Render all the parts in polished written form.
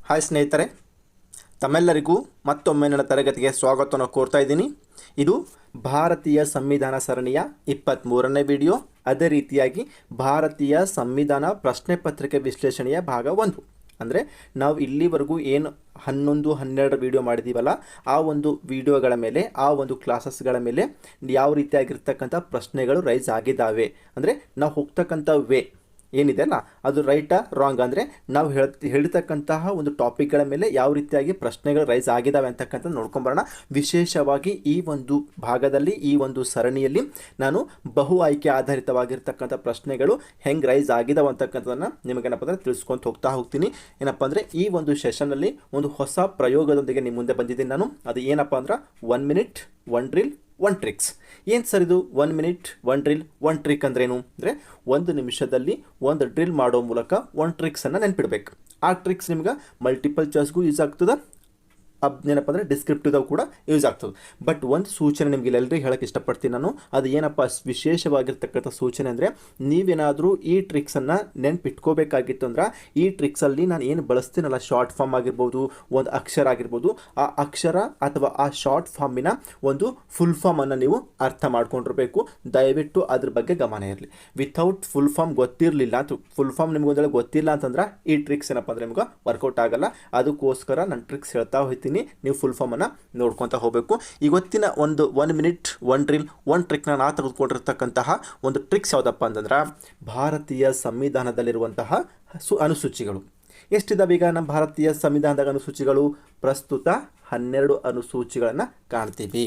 Hi ಸ್ನೇಹಿತರೆ, ತಮ್ಮೆಲ್ಲರಿಗೂ ಮತ್ತೊಮ್ಮೆ ನನ್ನ ತರಗತಿಗೆ ಸ್ವಾಗತವನ್ನು ಕೋರ್ತಾ ಇದ್ದೀನಿ. ಇದು ಭಾರತೀಯ ಸಂವಿಧಾನ ಸರಣಿಯ 23ನೇ ವಿಡಿಯೋ. ಅದೇ ರೀತಿಯಾಗಿ ಭಾರತೀಯ ಸಂವಿಧಾನ ಪ್ರಶ್ನೆ ಪತ್ರಿಕೆ ವಿಶ್ಲೇಷಣೆಯ ಭಾಗ 1. ಅಂದರೆ ನಾವು ಇಲ್ಲಿವರೆಗೂ ಏನು 11, 12 ವಿಡಿಯೋ ಮಾಡಿದ್ದೀವಲ್ಲ, ಆ ಒಂದು ವಿಡಿಯೋಗಳ ಮೇಲೆ, ಆ ಒಂದು ಕ್ಲಾಸಸ್ಗಳ ಮೇಲೆ ಯಾವ ರೀತಿಯಾಗಿರ್ತಕ್ಕಂಥ ಪ್ರಶ್ನೆಗಳು ರೈಸ್ ಆಗಿದ್ದಾವೆ, ಅಂದರೆ ನಾವು ಹೋಗ್ತಕ್ಕಂಥ ಏನಿದೆ ಅಲ್ಲ ಅದು ರೈಟಾ ರಾಂಗ್, ಅಂದರೆ ನಾವು ಹೇಳ್ತಕ್ಕಂತಹ ಒಂದು ಟಾಪಿಕ್ಗಳ ಮೇಲೆ ಯಾವ ರೀತಿಯಾಗಿ ಪ್ರಶ್ನೆಗಳು ರೈಸ್ ಆಗಿದ್ದಾವೆ ಅಂತಕ್ಕಂಥ ನೋಡ್ಕೊಂಬರೋಣ. ವಿಶೇಷವಾಗಿ ಈ ಒಂದು ಭಾಗದಲ್ಲಿ, ಈ ಒಂದು ಸರಣಿಯಲ್ಲಿ ನಾನು ಬಹು ಆಯ್ಕೆ ಆಧಾರಿತವಾಗಿರ್ತಕ್ಕಂಥ ಪ್ರಶ್ನೆಗಳು ಹೆಂಗೆ ರೈಸ್ ಆಗಿದಾವೆ ಅಂತಕ್ಕಂಥದ್ದನ್ನು ನಿಮಗೇನಪ್ಪ ಅಂದರೆ ತಿಳಿಸ್ಕೊಂತ ಹೋಗ್ತೀನಿ. ಏನಪ್ಪ ಅಂದರೆ ಈ ಒಂದು ಸೆಷನ್ನಲ್ಲಿ ಒಂದು ಹೊಸ ಪ್ರಯೋಗದೊಂದಿಗೆ ನಿಮ್ಮ ಮುಂದೆ ಬಂದಿದ್ದೀನಿ ನಾನು. ಅದು ಏನಪ್ಪ ಅಂದ್ರೆ 1 ಮಿನಿಟ್ 1 ಡ್ರಿಲ್ 1 ಟ್ರಿಕ್ಸ್. ಏನು ಸರ್ ಇದು 1 ಮಿನಿಟ್ 1 ಡ್ರಿಲ್ 1 ಟ್ರಿಕ್ ಅಂದ್ರೇನು ಅಂದರೆ 1 ನಿಮಿಷದಲ್ಲಿ 1 ಡ್ರಿಲ್ ಮಾಡೋ ಮೂಲಕ 1 ಟ್ರಿಕ್ಸನ್ನು ನೆನ್ಪಿಡ್ಬೇಕು. ಆ ಟ್ರಿಕ್ಸ್ ನಿಮ್ಗೆ ಮಲ್ಟಿಪಲ್ ಚಾಯ್ಸ್ಗೂ ಯೂಸ್ ಆಗ್ತದೆ, ಏನಪ್ಪ ಅಂದರೆ ಡಿಸ್ಕ್ರಿಪ್ಟಿವ್ದಾಗ ಕೂಡ ಯೂಸ್ ಆಗ್ತದೆ. ಬಟ್ ಒಂದು ಸೂಚನೆ ನಿಮಗೆ ಎಲ್ಲರಿಗೂ ಹೇಳೋಕ್ಕೆ ಇಷ್ಟಪಡ್ತೀನಿ ನಾನು. ಅದು ಏನಪ್ಪ ವಿಶೇಷವಾಗಿರ್ತಕ್ಕಂಥ ಸೂಚನೆ ಅಂದರೆ, ನೀವೇನಾದರೂ ಈ ಟ್ರಿಕ್ಸನ್ನು ನೆನ್ಪಿಟ್ಕೋಬೇಕಾಗಿತ್ತು ಅಂದ್ರೆ, ಈ ಟ್ರಿಕ್ಸಲ್ಲಿ ನಾನು ಏನು ಬಳಸ್ತೀನಲ್ಲ, ಶಾರ್ಟ್ ಫಾರ್ಮ್ ಆಗಿರ್ಬೋದು, ಒಂದು ಅಕ್ಷರ ಆಗಿರ್ಬೋದು, ಆ ಅಕ್ಷರ ಅಥವಾ ಆ ಶಾರ್ಟ್ ಫಾರ್ಮಿನ ಒಂದು ಫುಲ್ ಫಾರ್ಮನ್ನು ನೀವು ಅರ್ಥ ಮಾಡ್ಕೊಂಡಿರಬೇಕು. ದಯವಿಟ್ಟು ಅದ್ರ ಬಗ್ಗೆ ಗಮನ ಇರಲಿ. ವಿಥೌಟ್ ಫುಲ್ ಫಾರ್ಮ್ ಗೊತ್ತಿರಲಿಲ್ಲ ಅಂತ, ಫುಲ್ ಫಾರ್ಮ್ ನಿಮ್ಗೆ ಒಂದೆಲ್ಲ ಗೊತ್ತಿಲ್ಲ ಅಂತಂದ್ರೆ ಈ ಟ್ರಿಕ್ಸ್ ಏನಪ್ಪ ಅಂದರೆ ನಿಮ್ಗೆ ವರ್ಕೌಟ್ ಆಗಲ್ಲ. ಅದಕ್ಕೋಸ್ಕರ ನಾನು ಟ್ರಿಕ್ಸ್ ಹೇಳ್ತಾ ಹೋಗ್ತೀನಿ, ನೀವು ಫುಲ್ ಫಾರ್ಮನ್ನು ನೋಡ್ಕೊತಾ ಹೋಗಬೇಕು. ಇವತ್ತಿನ ಒಂದು 1 ಮಿನಿಟ್ 1 ಡ್ರಿಲ್ 1 ಟ್ರಿಕ್ನ ನಾ ತೆಗೆದುಕೊಂಡಿರ್ತಕ್ಕಂತಹ ಒಂದು ಟ್ರಿಕ್ಸ್ ಯಾವುದಪ್ಪ ಅಂತಂದ್ರೆ, ಭಾರತೀಯ ಸಂವಿಧಾನದಲ್ಲಿರುವಂತಹ ಅನುಸೂಚಿಗಳು ಎಷ್ಟಿದಾವೆ. ಈಗ ನಮ್ಮ ಭಾರತೀಯ ಸಂವಿಧಾನದ ಅನುಸೂಚಿಗಳು ಪ್ರಸ್ತುತ 12 ಅನುಸೂಚಿಗಳನ್ನು ಕಾಣ್ತೀವಿ,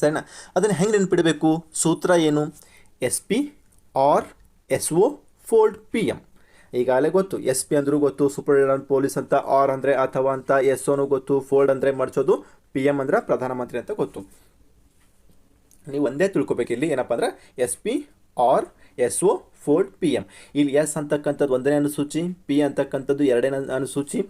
ಸರಿನಾ? ಅದನ್ನು ಹೆಂಗೆ ನೆನ್ಪಿಡಬೇಕು? ಸೂತ್ರ ಏನು? SP R SO fold PM. ಈಗಾಗಲೇ ಗೊತ್ತು, SP ಅಂದರೂ ಗೊತ್ತು, ಸೂಪರಿಂಟೆಂಡೆಂಟ್ ಪೊಲೀಸ್ ಅಂತ, ಆರ್ ಅಂದರೆ ಅಥವಾ ಅಂತ, SOನು ಗೊತ್ತು, ಫೋಲ್ಡ್ ಅಂದರೆ ಮರ್ಚೋದು, PM ಅಂದರೆ ಪ್ರಧಾನಮಂತ್ರಿ ಅಂತ ಗೊತ್ತು. ನೀವು ಒಂದೇ ತಿಳ್ಕೊಬೇಕು ಇಲ್ಲಿ ಏನಪ್ಪ ಅಂದರೆ SP R SO fold PM. ಇಲ್ಲಿ S ಅಂತಕ್ಕಂಥದ್ದು 1ನೇ ಅನುಸೂಚಿ, P ಅಂತಕ್ಕಂಥದ್ದು 2ನೇ ಅನುಸೂಚಿ,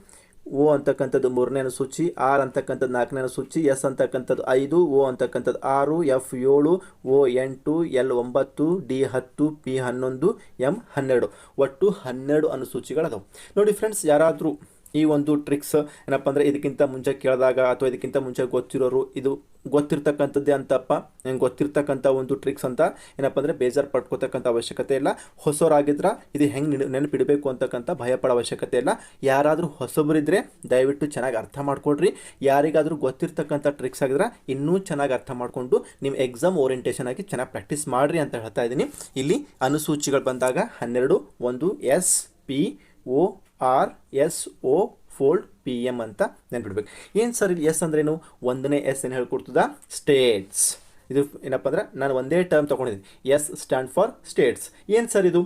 O ಅಂತಕ್ಕಂಥದ್ದು 3ನೇ ಅನುಸೂಚಿ, R ಅಂತಕ್ಕಂಥದ್ದು 4ನೇ ಅನುಸೂಚಿ, S ಅಂತಕ್ಕಂಥದ್ದು 5, O ಅಂತಕ್ಕಂಥದ್ದು 6, F 7, O 8, L 9, D 10, P 11, M 12. ಒಟ್ಟು 12 ಅನುಸೂಚಿಗಳದಾವೆ. ನೋಡಿ ಫ್ರೆಂಡ್ಸ್, ಯಾರಾದರೂ ಈ ಒಂದು ಟ್ರಿಕ್ಸ್ ಏನಪ್ಪ ಅಂದರೆ ಇದಕ್ಕಿಂತ ಮುಂಚೆ ಕೇಳಿದಾಗ ಅಥವಾ ಇದಕ್ಕಿಂತ ಮುಂಚೆ ಗೊತ್ತಿರೋರು ಇದು ಗೊತ್ತಿರ್ತಕ್ಕಂಥದ್ದೇ ಅಂತಪ್ಪ, ನಂಗೆ ಗೊತ್ತಿರ್ತಕ್ಕಂಥ ಒಂದು ಟ್ರಿಕ್ಸ್ ಅಂತ ಏನಪ್ಪ ಅಂದರೆ ಬೇಜಾರು ಪಡ್ಕೋತಕ್ಕಂಥ ಅವಶ್ಯಕತೆ ಇಲ್ಲ. ಹೊಸವರಾಗಿದ್ರೆ ಇದು ಹೆಂಗೆ ನೆನಪಿಡಬೇಕು ಅಂತಕ್ಕಂಥ ಭಯಪಡೋ ಅವಶ್ಯಕತೆ ಇಲ್ಲ. ಯಾರಾದರೂ ಹೊಸಬರಿದ್ದರೆ ದಯವಿಟ್ಟು ಚೆನ್ನಾಗಿ ಅರ್ಥ ಮಾಡ್ಕೊಡ್ರಿ. ಯಾರಿಗಾದರೂ ಗೊತ್ತಿರ್ತಕ್ಕಂಥ ಟ್ರಿಕ್ಸ್ ಆಗಿದ್ರೆ ಇನ್ನೂ ಚೆನ್ನಾಗಿ ಅರ್ಥ ಮಾಡಿಕೊಂಡು ನಿಮ್ಮ ಎಕ್ಸಾಮ್ ಓರಿಯೆಂಟೇಷನ್ ಆಗಿ ಚೆನ್ನಾಗಿ ಪ್ರಾಕ್ಟೀಸ್ ಮಾಡಿರಿ ಅಂತ ಹೇಳ್ತಾ ಇದ್ದೀನಿ. ಇಲ್ಲಿ ಅನುಸೂಚಿಗಳು ಬಂದಾಗ 12, ಒಂದು SP OR SO fold PM ಅಂತ ನೆನ್ಪಿಡ್ಬೇಕು. ಏನು ಸರ್ ಇಲ್ಲಿ S ಅಂದ್ರೇನು? 1ನೇ S ಏನು ಹೇಳ್ಕೊಡ್ತದ? ಸ್ಟೇಟ್ಸ್. ಇದು ಏನಪ್ಪ ಅಂದ್ರೆ ನಾನು ಒಂದೇ ಟರ್ಮ್ ತೊಗೊಂಡಿದ್ದೀನಿ, S ಸ್ಟ್ಯಾಂಡ್ ಫಾರ್ ಸ್ಟೇಟ್ಸ್. ಏನು ಸರ್ ಇದು?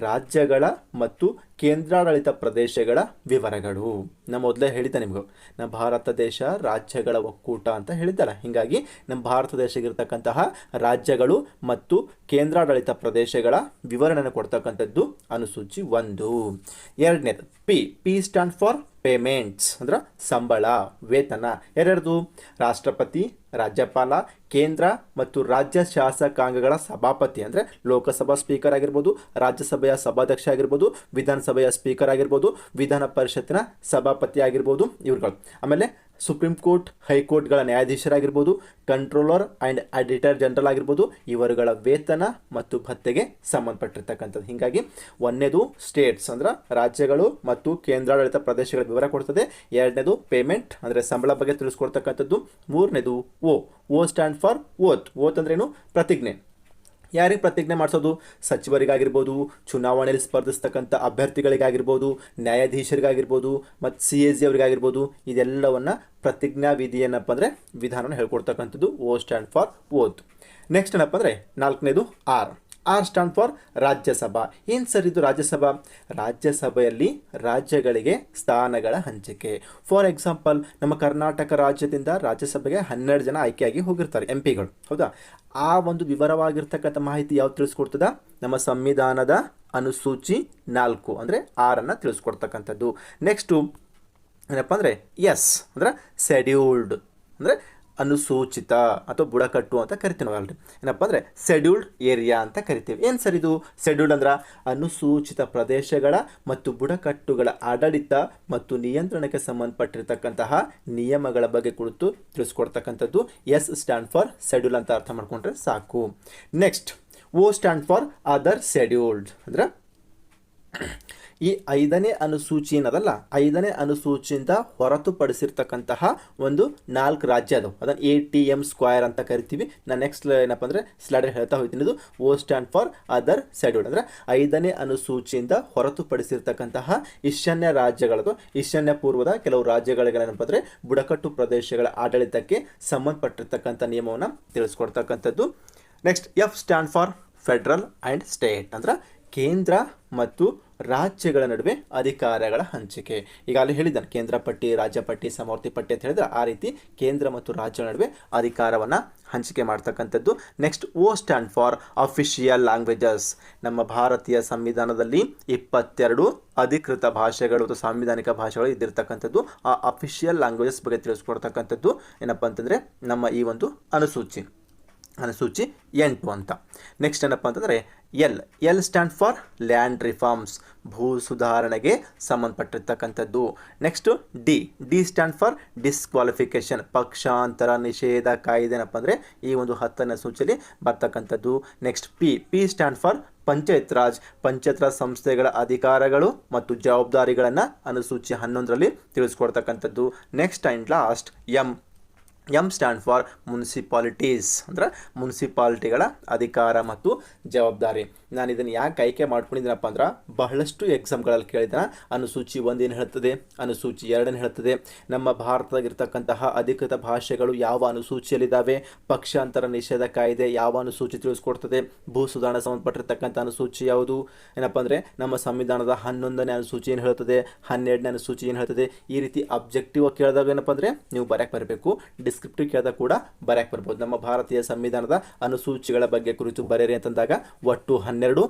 ರಾಜ್ಯಗಳ ಮತ್ತು ಕೇಂದ್ರಾಡಳಿತ ಪ್ರದೇಶಗಳ ವಿವರಗಳು. ನಾನು ಮೊದಲೇ ಹೇಳಿದ್ದೆ ನಿಮಗೂ, ನಮ್ಮ ಭಾರತ ದೇಶ ರಾಜ್ಯಗಳ ಒಕ್ಕೂಟ ಅಂತ ಹೇಳಿದ್ದಲ್ಲ. ಹೀಗಾಗಿ ನಮ್ಮ ಭಾರತ ದೇಶಗಿರ್ತಕ್ಕಂತಹ ರಾಜ್ಯಗಳು ಮತ್ತು ಕೇಂದ್ರಾಡಳಿತ ಪ್ರದೇಶಗಳ ವಿವರಣೆಯನ್ನು ಕೊಡ್ತಕ್ಕಂಥದ್ದು ಅನುಸೂಚಿ 1. ಎರಡನೇದು P ಸ್ಟ್ಯಾಂಡ್ ಫಾರ್ ಪೇಮೆಂಟ್ಸ್, ಅಂದ್ರೆ ಸಂಬಳ, ವೇತನ. ಎರಡದು ರಾಷ್ಟ್ರಪತಿ, ರಾಜ್ಯಪಾಲ, ಕೇಂದ್ರ ಮತ್ತು ರಾಜ್ಯ ಶಾಸಕಾಂಗಗಳ ಸಭಾಪತಿ, ಅಂದರೆ ಲೋಕಸಭಾ ಸ್ಪೀಕರ್ ಆಗಿರ್ಬೋದು, ರಾಜ್ಯಸಭೆಯ ಸಭಾಧ್ಯಕ್ಷ ಆಗಿರ್ಬೋದು, ವಿಧಾನಸಭೆಯ ಸ್ಪೀಕರ್ ಆಗಿರ್ಬೋದು, ವಿಧಾನ ಪರಿಷತ್ತಿನ ಸಭಾಪತಿ ಆಗಿರ್ಬೋದು ಇವ್ರುಗಳು. ಆಮೇಲೆ ಸುಪ್ರೀಂ ಕೋರ್ಟ್, ಹೈಕೋರ್ಟ್ಗಳ ನ್ಯಾಯಾಧೀಶರಾಗಿರ್ಬೋದು, ಕಂಟ್ರೋಲರ್ ಆ್ಯಂಡ್ ಆಡಿಟರ್ ಜನರಲ್ ಆಗಿರ್ಬೋದು, ಇವರುಗಳ ವೇತನ ಮತ್ತು ಭತ್ಯೆಗೆ ಸಂಬಂಧಪಟ್ಟಿರ್ತಕ್ಕಂಥದ್ದು. ಹೀಗಾಗಿ 1ನೇದು ಸ್ಟೇಟ್ಸ್ ಅಂದ್ರೆ ರಾಜ್ಯಗಳು ಮತ್ತು ಕೇಂದ್ರಾಡಳಿತ ಪ್ರದೇಶಗಳ ವಿವರ ಕೊಡ್ತದೆ. 2ನೇದು ಪೇಮೆಂಟ್ ಅಂದರೆ ಸಂಬಳ ಬಗ್ಗೆ ತಿಳಿಸ್ಕೊಡ್ತಕ್ಕಂಥದ್ದು. 3ನೇದು O ಸ್ಟ್ಯಾಂಡ್ ಫಾರ್ ಓತ್ ಅಂದ್ರೇನು? ಪ್ರತಿಜ್ಞೆ. ಯಾರಿಗೆ ಪ್ರತಿಜ್ಞೆ ಮಾಡಿಸೋದು? ಸಚಿವರಿಗಾಗಿರ್ಬೋದು, ಚುನಾವಣೆಯಲ್ಲಿ ಸ್ಪರ್ಧಿಸ್ತಕ್ಕಂಥ ಅಭ್ಯರ್ಥಿಗಳಿಗಾಗಿರ್ಬೋದು, ನ್ಯಾಯಾಧೀಶರಿಗಾಗಿರ್ಬೋದು, ಮತ್ತು CAG ಅವರಿಗಾಗಿರ್ಬೋದು. ಇದೆಲ್ಲವನ್ನು ಪ್ರತಿಜ್ಞಾ ವಿಧಿ ಏನಪ್ಪ ಅಂದರೆ ವಿಧಾನವನ್ನು ಹೇಳ್ಕೊಡ್ತಕ್ಕಂಥದ್ದು. O stand for oath. Next ಏನಪ್ಪ ಅಂದರೆ 4ನೇದು R ಸ್ಟ್ಯಾಂಡ್ ಫಾರ್ ರಾಜ್ಯಸಭಾ. ಏನು ಸರ್ ಇದು ರಾಜ್ಯಸಭಾ? ರಾಜ್ಯಸಭೆಯಲ್ಲಿ ರಾಜ್ಯಗಳಿಗೆ ಸ್ಥಾನಗಳ ಹಂಚಿಕೆ. ಫಾರ್ ಎಕ್ಸಾಂಪಲ್, ನಮ್ಮ ಕರ್ನಾಟಕ ರಾಜ್ಯದಿಂದ ರಾಜ್ಯಸಭೆಗೆ 12 ಜನ ಆಯ್ಕೆಯಾಗಿ ಹೋಗಿರ್ತಾರೆ, MP ಗಳು, ಹೌದಾ? ಆ ಒಂದು ವಿವರವಾಗಿರ್ತಕ್ಕಂಥ ಮಾಹಿತಿ ಯಾವ್ದು ತಿಳಿಸ್ಕೊಡ್ತದ? ನಮ್ಮ ಸಂವಿಧಾನದ ಅನುಸೂಚಿ 4 ಅಂದರೆ R ಅನ್ನು ತಿಳಿಸ್ಕೊಡ್ತಕ್ಕಂಥದ್ದು. ನೆಕ್ಸ್ಟು ಏನಪ್ಪ ಅಂದರೆ S ಅಂದರೆ ಶೆಡ್ಯೂಲ್ಡ್, ಅಂದರೆ ಅನುಸೂಚಿತ ಅಥವಾ ಬುಡಕಟ್ಟು ಅಂತ ಕರಿತೀವಿ ನಾವು ಆಲ್ರೆಡಿ. ಏನಪ್ಪ ಅಂದರೆ ಶೆಡ್ಯೂಲ್ಡ್ ಏರಿಯಾ ಅಂತ ಕರಿತೀವಿ. ಏನು ಸರ್ ಇದು ಶೆಡ್ಯೂಲ್ಡ್ ಅಂದ್ರೆ ಅನುಸೂಚಿತ ಪ್ರದೇಶಗಳ ಮತ್ತು ಬುಡಕಟ್ಟುಗಳ ಆಡಳಿತ ಮತ್ತು ನಿಯಂತ್ರಣಕ್ಕೆ ಸಂಬಂಧಪಟ್ಟಿರ್ತಕ್ಕಂತಹ ನಿಯಮಗಳ ಬಗ್ಗೆ ಕುರಿತು ತಿಳಿಸ್ಕೊಡ್ತಕ್ಕಂಥದ್ದು. ಎಸ್ ಸ್ಟ್ಯಾಂಡ್ ಫಾರ್ ಶೆಡ್ಯೂಲ್ ಅಂತ ಅರ್ಥ ಮಾಡ್ಕೊಂಡ್ರೆ ಸಾಕು. Next O stand for other scheduled ಅಂದ್ರೆ ಈ 5ನೇ ಅನುಸೂಚಿ ಏನದಲ್ಲ 5ನೇ ಅನುಸೂಚಿಯಿಂದ ಹೊರತುಪಡಿಸಿರ್ತಕ್ಕಂತಹ ಒಂದು 4 ರಾಜ್ಯ ಅದು ಅದನ್ನು ATM² ಅಂತ ಕರಿತೀವಿ. ನಾನು ನೆಕ್ಸ್ಟ್ ಏನಪ್ಪ ಅಂದರೆ ಸ್ಲೈಡ್ ಹೇಳ್ತಾ ಹೋಗ್ತೀನಿ. ಇದು ಓ ಸ್ಟ್ಯಾಂಡ್ ಫಾರ್ ಅದರ್ ಶೆಡ್ಯೂಲ್ಡ್ ಅಂದರೆ 5ನೇ ಅನುಸೂಚಿಯಿಂದ ಹೊರತುಪಡಿಸಿರ್ತಕ್ಕಂತಹ ಈಶಾನ್ಯ ರಾಜ್ಯಗಳದು ಈಶಾನ್ಯ ಪೂರ್ವದ ಕೆಲವು ರಾಜ್ಯಗಳಿಗೇನಪ್ಪ ಅಂದರೆ ಬುಡಕಟ್ಟು ಪ್ರದೇಶಗಳ ಆಡಳಿತಕ್ಕೆ ಸಂಬಂಧಪಟ್ಟಿರ್ತಕ್ಕಂಥ ನಿಯಮವನ್ನು ತಿಳಿಸ್ಕೊಡ್ತಕ್ಕಂಥದ್ದು. Next F stand for federal and state ಅಂದ್ರೆ ಕೇಂದ್ರ ಮತ್ತು ರಾಜ್ಯಗಳ ನಡುವೆ ಅಧಿಕಾರಗಳ ಹಂಚಿಕೆ. ಈಗ ಅಲ್ಲಿ ಹೇಳಿದ್ದಾನೆ ಕೇಂದ್ರ ಪಟ್ಟಿ ರಾಜ್ಯ ಪಟ್ಟಿ ಸಮವರ್ತಿ ಪಟ್ಟಿ ಅಂತ ಹೇಳಿದ್ರೆ ಆ ರೀತಿ ಕೇಂದ್ರ ಮತ್ತು ರಾಜ್ಯಗಳ ನಡುವೆ ಅಧಿಕಾರವನ್ನು ಹಂಚಿಕೆ ಮಾಡ್ತಕ್ಕಂಥದ್ದು. Next O stand for official languages. ನಮ್ಮ ಭಾರತೀಯ ಸಂವಿಧಾನದಲ್ಲಿ 22 ಅಧಿಕೃತ ಭಾಷೆಗಳು ಅಥವಾ ಸಾಂವಿಧಾನಿಕ ಭಾಷೆಗಳು ಇದ್ದಿರ್ತಕ್ಕಂಥದ್ದು. ಆ ಅಫಿಷಿಯಲ್ ಲ್ಯಾಂಗ್ವೇಜಸ್ ಬಗ್ಗೆ ತಿಳಿಸ್ಕೊಡ್ತಕ್ಕಂಥದ್ದು ಏನಪ್ಪ ಅಂತಂದರೆ ನಮ್ಮ ಈ ಒಂದು ಅನುಸೂಚಿ 8 ಅಂತ. ನೆಕ್ಸ್ಟ್ ಏನಪ್ಪ ಅಂತಂದರೆ L stand for land reforms ಭೂ ಸುಧಾರಣೆಗೆ ಸಂಬಂಧಪಟ್ಟಿರ್ತಕ್ಕಂಥದ್ದು. Next D stand for disqualification ಪಕ್ಷಾಂತರ ನಿಷೇಧ ಕಾಯ್ದೆ ಏನಪ್ಪ ಅಂದರೆ ಈ ಒಂದು 10ನೇ ಸೂಚಿಯಲ್ಲಿ ಬರ್ತಕ್ಕಂಥದ್ದು. Next P stand for panchayat raj ಸಂಸ್ಥೆಗಳ ಅಧಿಕಾರಗಳು ಮತ್ತು ಜವಾಬ್ದಾರಿಗಳನ್ನು ಅನುಸೂಚಿ 11ರಲ್ಲಿ ತಿಳಿಸ್ಕೊಡ್ತಕ್ಕಂಥದ್ದು. Next and last M stand for municipalities ಅಂದರೆ ಮುನ್ಸಿಪಾಲಿಟಿಗಳ ಅಧಿಕಾರ ಮತ್ತು ಜವಾಬ್ದಾರಿ. ನಾನು ಇದನ್ನು ಯಾಕೆ ಆಯ್ಕೆ ಮಾಡ್ಕೊಂಡಿದ್ದೀನಪ್ಪ ಅಂದ್ರೆ ಬಹಳಷ್ಟು ಎಕ್ಸಾಮ್ಗಳಲ್ಲಿ ಕೇಳಿದ್ದಾನೆ. ಅನುಸೂಚಿ 1 ಏನು ಹೇಳ್ತದೆ, ಅನುಸೂಚಿ 2 ಏನು ಹೇಳ್ತದೆ, ನಮ್ಮ ಭಾರತದಾಗಿರ್ತಕ್ಕಂತಹ ಅಧಿಕೃತ ಭಾಷೆಗಳು ಯಾವ ಅನುಸೂಚಿಯಲ್ಲಿದ್ದಾವೆ, ಪಕ್ಷಾಂತರ ನಿಷೇಧ ಕಾಯ್ದೆ ಯಾವ ಅನುಸೂಚಿ ತಿಳಿಸ್ಕೊಡ್ತದೆ, ಭೂ ಸುಧಾರಣೆ ಸಂಬಂಧಪಟ್ಟಿರ್ತಕ್ಕಂಥ ಅನುಸೂಚಿ ಯಾವುದು, ಏನಪ್ಪ ಅಂದರೆ ನಮ್ಮ ಸಂವಿಧಾನದ 11ನೇ ಅನುಸೂಚಿ ಏನು ಹೇಳ್ತದೆ, 12ನೇ ಅನುಸೂಚಿ ಏನು ಹೇಳ್ತದೆ. ಈ ರೀತಿ ಅಬ್ಜೆಕ್ಟಿವ್ ಕೇಳಿದಾಗ ಏನಪ್ಪ ಅಂದರೆ ನೀವು ಬರೆಯಕ್ಕೆ ಬರಬೇಕು. ಡಿಸ್ಕ್ರಿಪ್ಟಿವ್ ಕೇಳಿದಾಗ ಕೂಡ ಬರೆಯಕ್ಕೆ ಬರ್ಬೋದು. ನಮ್ಮ ಭಾರತೀಯ ಸಂವಿಧಾನದ ಅನುಸೂಚಿಗಳ ಬಗ್ಗೆ ಕುರಿತು ಬರೆಯಿರಿ ಅಂತಂದಾಗ ಒಟ್ಟು 12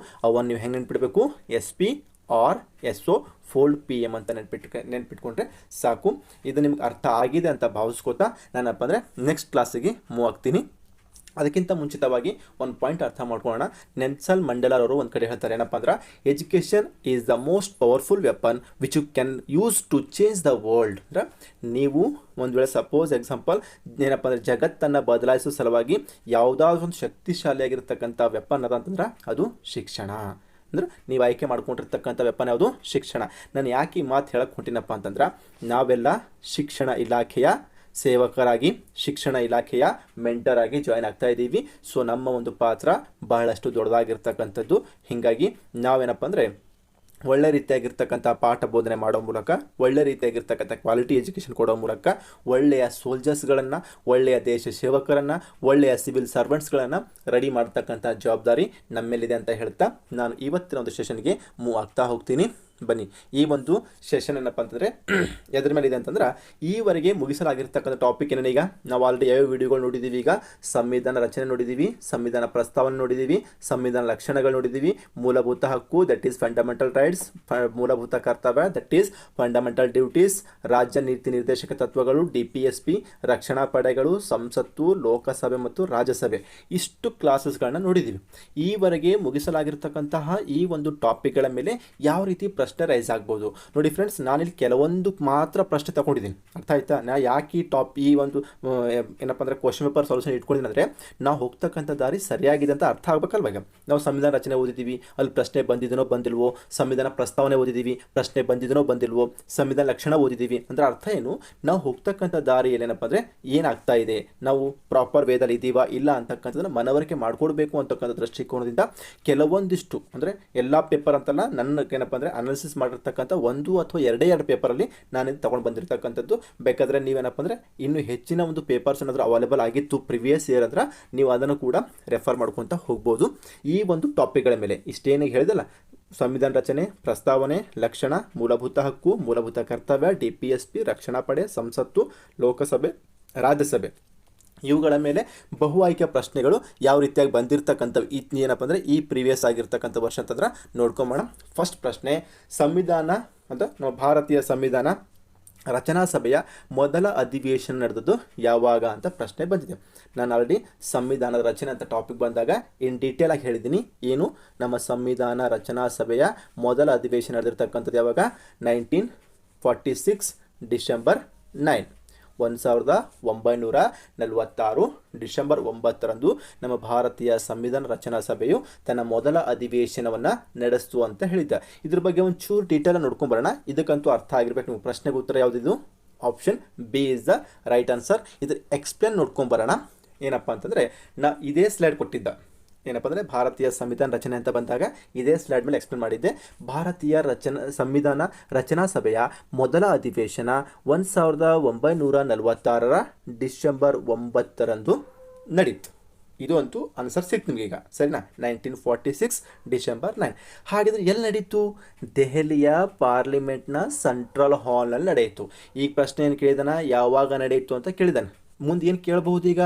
ಅವನ್ನು ನೀವು ಹೆಂಗೆ ನೆನ್ಪಿಡಬೇಕು, SP R SO fold PM ಅಂತ ನೆನ್ಪಿಟ್ಕೊಂಡ್ರೆ ಸಾಕು. ಇದು ನಿಮ್ಗೆ ಅರ್ಥ ಆಗಿದೆ ಅಂತ ಭಾವಿಸ್ಕೋತಾ ನಾನಪ್ಪ ಅಂದರೆ ನೆಕ್ಸ್ಟ್ ಕ್ಲಾಸಿಗೆ ಮೂವ್ ಆಗ್ತೀನಿ. ಅದಕ್ಕಿಂತ ಮುಂಚಿತವಾಗಿ ಒಂದು ಪಾಯಿಂಟ್ ಅರ್ಥ ಮಾಡ್ಕೊಳ್ಳೋಣ. ನೆಲ್ಸನ್ ಮಂಡೇಲಾ ಅವರು ಒಂದು ಕಡೆ ಹೇಳ್ತಾರೆ ಏನಪ್ಪ ಅಂದ್ರೆ education is the most powerful weapon which you can use to change the world. ಅಂದ್ರೆ ನೀವು ಒಂದು ವೇಳೆ ಸಪೋಸ್ ಎಕ್ಸಾಂಪಲ್ ಏನಪ್ಪ ಅಂದರೆ ಜಗತ್ತನ್ನು ಬದಲಾಯಿಸೋ ಸಲುವಾಗಿ ಯಾವುದಾದ್ರೂ ಒಂದು ಶಕ್ತಿಶಾಲಿಯಾಗಿರ್ತಕ್ಕಂಥ ವೆಪನ್ ಅದ ಅಂತಂದ್ರೆ ಅದು ಶಿಕ್ಷಣ. ಅಂದ್ರೆ ನೀವು ಆಯ್ಕೆ ಮಾಡ್ಕೊಂಡಿರ್ತಕ್ಕಂಥ ವೆಪನ್ ಯಾವುದು ಶಿಕ್ಷಣ. ನಾನು ಯಾಕೆ ಈ ಮಾತು ಹೇಳಕ್ಕೆ ಹೊಂಟಿನಪ್ಪ ಅಂತಂದ್ರೆ ನಾವೆಲ್ಲ ಶಿಕ್ಷಣ ಇಲಾಖೆಯ ಸೇವಕರಾಗಿ ಶಿಕ್ಷಣ ಇಲಾಖೆಯ ಮೆಂಟರ್ ಆಗಿ ಜಾಯ್ನ್ ಆಗ್ತಾ ಇದ್ದೀವಿ. ಸೊ ನಮ್ಮ ಒಂದು ಪಾತ್ರ ಬಹಳಷ್ಟು ದೊಡ್ಡದಾಗಿರ್ತಕ್ಕಂಥದ್ದು. ಹೀಗಾಗಿ ನಾವೇನಪ್ಪ ಅಂದರೆ ಒಳ್ಳೆ ರೀತಿಯಾಗಿರ್ತಕ್ಕಂಥ ಪಾಠ ಬೋಧನೆ ಮಾಡೋ ಮೂಲಕ, ಒಳ್ಳೆ ರೀತಿಯಾಗಿರ್ತಕ್ಕಂಥ ಕ್ವಾಲಿಟಿ ಎಜುಕೇಷನ್ ಕೊಡೋ ಮೂಲಕ ಒಳ್ಳೆಯ ಸೋಲ್ಜರ್ಸ್ಗಳನ್ನು, ಒಳ್ಳೆಯ ದೇಶ ಸೇವಕರನ್ನು, ಒಳ್ಳೆಯ ಸಿವಿಲ್ ಸರ್ವೆಂಟ್ಸ್ಗಳನ್ನು ರೆಡಿ ಮಾಡ್ತಕ್ಕಂಥ ಜವಾಬ್ದಾರಿ ನಮ್ಮೇಲಿದೆ ಅಂತ ಹೇಳ್ತಾ ನಾನು ಇವತ್ತಿನ ಒಂದು ಸೆಷನ್ಗೆ ಮೂವ್ ಆಗ್ತಾ ಹೋಗ್ತೀನಿ. ಬನ್ನಿ, ಈ ಒಂದು ಸೆಷನ್ ಏನಪ್ಪ ಅಂತಂದರೆ ಎದ್ರ ಮೇಲೆ ಇದೆ ಅಂತಂದ್ರೆ ಈವರೆಗೆ ಮುಗಿಸಲಾಗಿರ್ತಕ್ಕಂಥ ಟಾಪಿಕ್ ಏನೇನು. ಈಗ ನಾವು ಆಲ್ರೆಡಿ ಯಾವ ವಿಡಿಯೋಗಳು ನೋಡಿದ್ದೀವಿ. ಈಗ ಸಂವಿಧಾನ ರಚನೆ ನೋಡಿದ್ದೀವಿ, ಸಂವಿಧಾನ ಪ್ರಸ್ತಾವನೆ ನೋಡಿದ್ದೀವಿ, ಸಂವಿಧಾನ ಲಕ್ಷಣಗಳು ನೋಡಿದ್ದೀವಿ, ಮೂಲಭೂತ ಹಕ್ಕು ದಟ್ ಈಸ್ ಫಂಡಮೆಂಟಲ್ ರೈಟ್ಸ್, ಮೂಲಭೂತ ಕರ್ತವ್ಯ ದಟ್ ಈಸ್ ಫಂಡಮೆಂಟಲ್ ಡ್ಯೂಟೀಸ್, ರಾಜ್ಯ ನೀತಿ ನಿರ್ದೇಶಕ ತತ್ವಗಳು DPSP, ರಕ್ಷಣಾ ಪಡೆಗಳು, ಸಂಸತ್ತು, ಲೋಕಸಭೆ ಮತ್ತು ರಾಜ್ಯಸಭೆ, ಇಷ್ಟು ಕ್ಲಾಸಸ್ಗಳನ್ನ ನೋಡಿದ್ದೀವಿ. ಈವರೆಗೆ ಮುಗಿಸಲಾಗಿರ್ತಕ್ಕಂತಹ ಈ ಒಂದು ಟಾಪಿಕ್ಗಳ ಮೇಲೆ ಯಾವ ರೀತಿ ಪ್ರಶ್ನೆ ರೈಸ್ ಆಗ್ಬೋದು ನೋಡಿ ಫ್ರೆಂಡ್ಸ್. ನಾನಿಲ್ಲಿ ಕೆಲವೊಂದು ಮಾತ್ರ ಪ್ರಶ್ನೆ ತಗೊಂಡಿದ್ದೀನಿ, ಅರ್ಥ ಆಯ್ತಾ. ನಾ ಯಾಕೆ ಈ ಒಂದು ಏನಪ್ಪ ಅಂದರೆ ಕ್ವಶನ್ ಪೇಪರ್ ಸೊಲ್ಯೂಷನ್ ಇಟ್ಕೊಂಡಿದ್ದೀನಿ ಅಂದರೆ ನಾವು ಹೋಗ್ತಕ್ಕಂಥ ದಾರಿ ಸರಿಯಾಗಿದೆ ಅಂತ ಅರ್ಥ ಆಗ್ಬೇಕಲ್ವ. ಈಗ ನಾವು ಸಂವಿಧಾನ ರಚನೆ ಓದಿದ್ದೀವಿ, ಅಲ್ಲಿ ಪ್ರಶ್ನೆ ಬಂದಿದನೋ ಬಂದಿಲ್ವೋ, ಸಂವಿಧಾನ ಪ್ರಸ್ತಾವನೆ ಓದಿದ್ದೀವಿ, ಪ್ರಶ್ನೆ ಬಂದಿದನೋ ಬಂದಿಲ್ವೋ, ಸಂವಿಧಾನ ಲಕ್ಷಣ ಓದಿದ್ದೀವಿ. ಅಂದರೆ ಅರ್ಥ ಏನು, ನಾವು ಹೋಗ್ತಕ್ಕಂಥ ದಾರಿಯಲ್ಲಿ ಏನಪ್ಪ ಅಂದರೆ ಏನಾಗ್ತಾ ಇದೆ, ನಾವು ಪ್ರಾಪರ್ ವೇದಲ್ಲಿ ಇದ್ದೀವಾ ಇಲ್ಲ ಅಂತಕ್ಕಂಥದ್ದನ್ನು ಮನವರಿಕೆ ಮಾಡಿಕೊಡ್ಬೇಕು ಅಂತಕ್ಕಂಥ ದೃಷ್ಟಿಕೋನದಿಂದ ಕೆಲವೊಂದಿಷ್ಟು ಅಂದರೆ ಎಲ್ಲ ಪೇಪರ್ ಅಂತಲ್ಲ, ನನ್ನ ಏನಪ್ಪ ಅಂದರೆ ಅನಾಲಿಸಿಸ್ ಮಾಡಿರ್ತಕ್ಕಂಥ 1 ಅಥವಾ 2 ಪೇಪರಲ್ಲಿ ನಾನು ಇದು ತೊಗೊಂಡು ಬಂದಿರತಕ್ಕಂಥದ್ದು. ಬೇಕಾದರೆ ನೀವೇನಪ್ಪ ಅಂದರೆ ಇನ್ನೂ ಹೆಚ್ಚಿನ ಒಂದು ಪೇಪರ್ಸ್ ಏನಾದರೂ ಅವೈಲೇಬಲ್ ಆಗಿತ್ತು ಪ್ರಿವಿಯಸ್ ಇಯರ್ ಅಂದ್ರೆ ನೀವು ಅದನ್ನು ಕೂಡ ರೆಫರ್ ಮಾಡ್ಕೊತ ಹೋಗ್ಬೋದು. ಈ ಒಂದು ಟಾಪಿಕ್ಗಳ ಮೇಲೆ ಇಷ್ಟೇನಿಗೆ ಹೇಳಿದಲ್ಲ, ಸಂವಿಧಾನ ರಚನೆ, ಪ್ರಸ್ತಾವನೆ, ಲಕ್ಷಣ, ಮೂಲಭೂತ ಹಕ್ಕು, ಮೂಲಭೂತ ಕರ್ತವ್ಯ, DPSP, ರಕ್ಷಣಾ ಪಡೆ, ಸಂಸತ್ತು, ಲೋಕಸಭೆ, ರಾಜ್ಯಸಭೆ, ಇವುಗಳ ಮೇಲೆ ಬಹು ಆಯ್ಕೆ ಪ್ರಶ್ನೆಗಳು ಯಾವ ರೀತಿಯಾಗಿ ಬಂದಿರತಕ್ಕಂಥವು ಏನಪ್ಪ ಅಂದರೆ ಈ ಪ್ರೀವಿಯಸ್ ಆಗಿರ್ತಕ್ಕಂಥ ವರ್ಷ ಅಂತಂದ್ರೆ ನೋಡ್ಕೊಂಬೋಣ. ಫಸ್ಟ್ ಪ್ರಶ್ನೆ, ಸಂವಿಧಾನ ಅಂತ ನಮ್ಮ ಭಾರತೀಯ ಸಂವಿಧಾನ ರಚನಾ ಸಭೆಯ ಮೊದಲ ಅಧಿವೇಶನ ನಡೆದದ್ದು ಯಾವಾಗ ಅಂತ ಪ್ರಶ್ನೆ ಬಂದಿದೆ. ನಾನು ಆಲ್ರೆಡಿ ಸಂವಿಧಾನದ ರಚನೆ ಅಂತ ಟಾಪಿಕ್ ಬಂದಾಗ ಇನ್ ಡೀಟೇಲ್ ಆಗಿ ಹೇಳಿದ್ದೀನಿ. ಏನು ನಮ್ಮ ಸಂವಿಧಾನ ರಚನಾ ಸಭೆಯ ಮೊದಲ ಅಧಿವೇಶನ ನಡೆದಿರ್ತಕ್ಕಂಥದ್ದು ಯಾವಾಗ? 1946 ಡಿಸೆಂಬರ್ 9, 1946 ಡಿಸೆಂಬರ್ 9ರಂದು ನಮ್ಮ ಭಾರತೀಯ ಸಂವಿಧಾನ ರಚನಾ ಸಭೆಯು ತನ್ನ ಮೊದಲ ಅಧಿವೇಶನವನ್ನು ನಡೆಸ್ತು ಅಂತ ಹೇಳಿದ್ದ. ಇದ್ರ ಬಗ್ಗೆ ಒಂಚೂರು ಡೀಟೇಲ್ ನೋಡ್ಕೊಂಬರೋಣ. ಇದಕ್ಕಂತೂ ಅರ್ಥ ಆಗಿರ್ಬೇಕು. ನೀವು ಪ್ರಶ್ನೆಗೆ ಉತ್ತರ ಯಾವುದಿದು? Option B is the right answer. ಇದ್ರ ಎಕ್ಸ್ಪ್ಲೇನ್ ನೋಡ್ಕೊಂಬರೋಣ. ಏನಪ್ಪ ಅಂತಂದರೆ ಇದೇ ಸ್ಲೈಡ್ ಕೊಟ್ಟಿದ್ದ. ಏನಪ್ಪ ಅಂದರೆ ಭಾರತೀಯ ಸಂವಿಧಾನ ರಚನೆ ಅಂತ ಬಂದಾಗ ಇದೇ ಸ್ಲೈಡ್ ಮೇಲೆ ಎಕ್ಸ್ಪ್ಲೇನ್ ಮಾಡಿದ್ದೆ. ಭಾರತೀಯ ಸಂವಿಧಾನ ರಚನಾ ಸಭೆಯ ಮೊದಲ ಅಧಿವೇಶನ 1946 ಡಿಸೆಂಬರ್ 9ರಂದು ನಡೀತು. ಇದು ಅಂತೂ ಆನ್ಸರ್ ಸಿಕ್ತು ನಿಮಗೆ ಈಗ, ಸರಿನಾ? 1946 ಡಿಸೆಂಬರ್ 9. ಹಾಗಿದ್ರೆ ಎಲ್ಲಿ ನಡೀತು? ದೆಹಲಿಯ ಪಾರ್ಲಿಮೆಂಟ್ನ ಸೆಂಟ್ರಲ್ ಹಾಲ್ನಲ್ಲಿ ನಡೆಯಿತು. ಈಗ ಪ್ರಶ್ನೆ ಏನು ಕೇಳಿದಾನ? ಯಾವಾಗ ನಡೆಯಿತು ಅಂತ ಕೇಳಿದಾನೆ. ಮುಂದೆ ಏನು ಕೇಳಬಹುದು? ಈಗ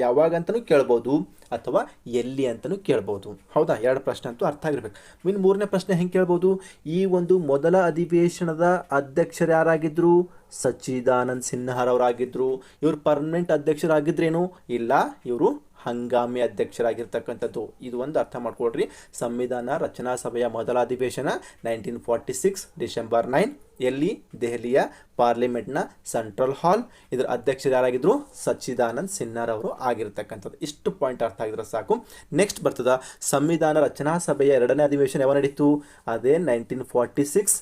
ಯಾವಾಗ ಅಂತಲೂ ಕೇಳ್ಬೋದು ಅಥವಾ ಎಲ್ಲಿ ಅಂತಲೂ ಕೇಳ್ಬೋದು. ಹೌದಾ? ಎರಡು ಪ್ರಶ್ನೆ ಅಂತೂ ಅರ್ಥ ಆಗಿರ್ಬೇಕು. ಇನ್ನು ಮೂರನೇ ಪ್ರಶ್ನೆ ಹೆಂಗೆ ಕೇಳ್ಬೋದು? ಈ ಒಂದು ಮೊದಲ ಅಧಿವೇಶನದ ಅಧ್ಯಕ್ಷರು ಯಾರಾಗಿದ್ದರು? ಸಚ್ಚಿದಾನಂದ್ ಸಿನ್ಹಾರವರಾಗಿದ್ದರು. ಇವರು ಪರ್ಮನೆಂಟ್ ಅಧ್ಯಕ್ಷರಾಗಿದ್ರೇನು? ಇಲ್ಲ, ಇವರು ಹಂಗಾಮಿ ಅಧ್ಯಕ್ಷರಾಗಿರ್ತಕ್ಕಂಥದ್ದು. ಇದು ಒಂದು ಅರ್ಥ ಮಾಡ್ಕೊಳ್ರಿ. ಸಂವಿಧಾನ ರಚನಾ ಸಭೆಯ ಮೊದಲ ಅಧಿವೇಶನ 1946 ಡಿಸೆಂಬರ್ 9. ಎಲ್ಲಿ? ದೆಹಲಿಯ ಪಾರ್ಲಿಮೆಂಟ್ನ ಸೆಂಟ್ರಲ್ ಹಾಲ್. ಇದರ ಅಧ್ಯಕ್ಷರು ಯಾರಾಗಿದ್ದರು? ಸಚ್ಚಿದಾನಂದ್ ಸಿನ್ಹಾರವರು ಆಗಿರ್ತಕ್ಕಂಥದ್ದು. ಇಷ್ಟು ಪಾಯಿಂಟ್ ಅರ್ಥ ಆಗಿದ್ರೆ ಸಾಕು. ನೆಕ್ಸ್ಟ್ ಬರ್ತದ ಸಂವಿಧಾನ ರಚನಾ ಸಭೆಯ ಎರಡನೇ ಅಧಿವೇಶನ ಯಾವಾಗ ನಡೀತು? ಅದೇ 1946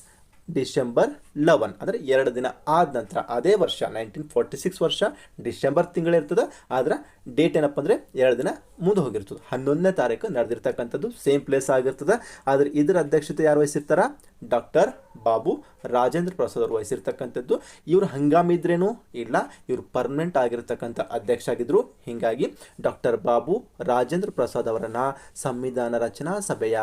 ಡಿಸೆಂಬರ್ 11, ಅಂದರೆ 2 ದಿನ ಆದ ನಂತರ, ಅದೇ ವರ್ಷ 1946 ವರ್ಷ ಡಿಸೆಂಬರ್ ತಿಂಗಳಿರ್ತದೆ. ಆದರೆ ಡೇಟ್ ಏನಪ್ಪ ಅಂದರೆ 2 ದಿನ ಮುಂದೆ ಹೋಗಿರ್ತದೆ. 11ನೇ ತಾರೀಕು ನಡೆದಿರ್ತಕ್ಕಂಥದ್ದು. ಸೇಮ್ ಪ್ಲೇಸ್ ಆಗಿರ್ತದೆ. ಆದರೆ ಇದರ ಅಧ್ಯಕ್ಷತೆ ಯಾರು ವಹಿಸಿರ್ತಾರ? ಡಾಕ್ಟರ್ ಬಾಬು ರಾಜೇಂದ್ರ ಪ್ರಸಾದ್ ಅವರು ವಹಿಸಿರ್ತಕ್ಕಂಥದ್ದು. ಇವರು ಹಂಗಾಮಿ ಇದ್ರೇನು? ಇಲ್ಲ, ಇವರು ಪರ್ಮನೆಂಟ್ ಆಗಿರ್ತಕ್ಕಂಥ ಅಧ್ಯಕ್ಷ ಆಗಿದ್ರು. ಹೀಗಾಗಿ ಡಾಕ್ಟರ್ ಬಾಬು ರಾಜೇಂದ್ರ ಪ್ರಸಾದ್ ಅವರನ್ನು ಸಂವಿಧಾನ ರಚನಾ ಸಭೆಯ